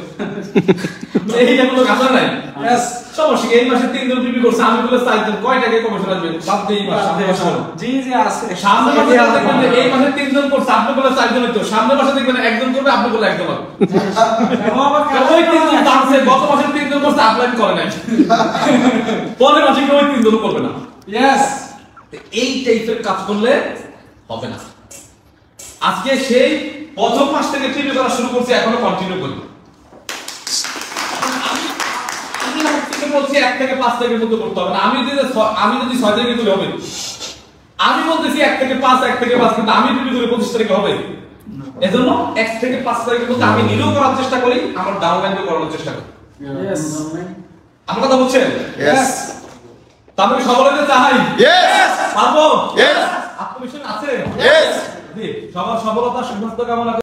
এই যেগুলো আসলে নাই। ইয়েস। সমস্যা এই মাসে 3 জন পিপি করছে, আমি বলে 4 জন, কয় টাকা কমিশন আসবে? বাদ দিয়ে এই মাস সামনে মাসে হলো। জি জি আছে। সামনে মাসে দেখবেন যে এই মাসে 3 জন করছে, আপনি বলে 4 জন হইতো। সামনে মাসে দেখবেন একজন করবে, আপনি বলে একজন হবে। ওই 3 জন জানছে গত মাসে 3 জন করছে, আপলাইন করে নাই। পরের মাসে কেউ ওই 3 জন করবে না। ইয়েস। এই টাইপের কাজ করলে হবে না। আজকে সেই প্রথম মাস থেকে পিপি করা শুরু করছি, এখনো কন্টিনিউ করি। বলছি 1 থেকে 5 তারিখের মধ্যে করতে হবে না। আমি যদি 6 তারিখে তুলে হবে, আমি বলতেছি 1 থেকে 5 কিন্তু আমি যদি তুলে 25 তারিখে হবে। এজন্য 1 থেকে 5 তারিখের মধ্যে আমি নিজেও করার চেষ্টা করি, আমার ডাউনলাইনকে করার চেষ্টা করি। Yes. আমার কথা বুঝছেন? Yes. তাহলে সবাইকে চাই। Yes. পারবো? Yes. আত্মবিশ্বাস আছে? Yes. জি, সবার সফলতা সুস্বাস্থ্য কামনা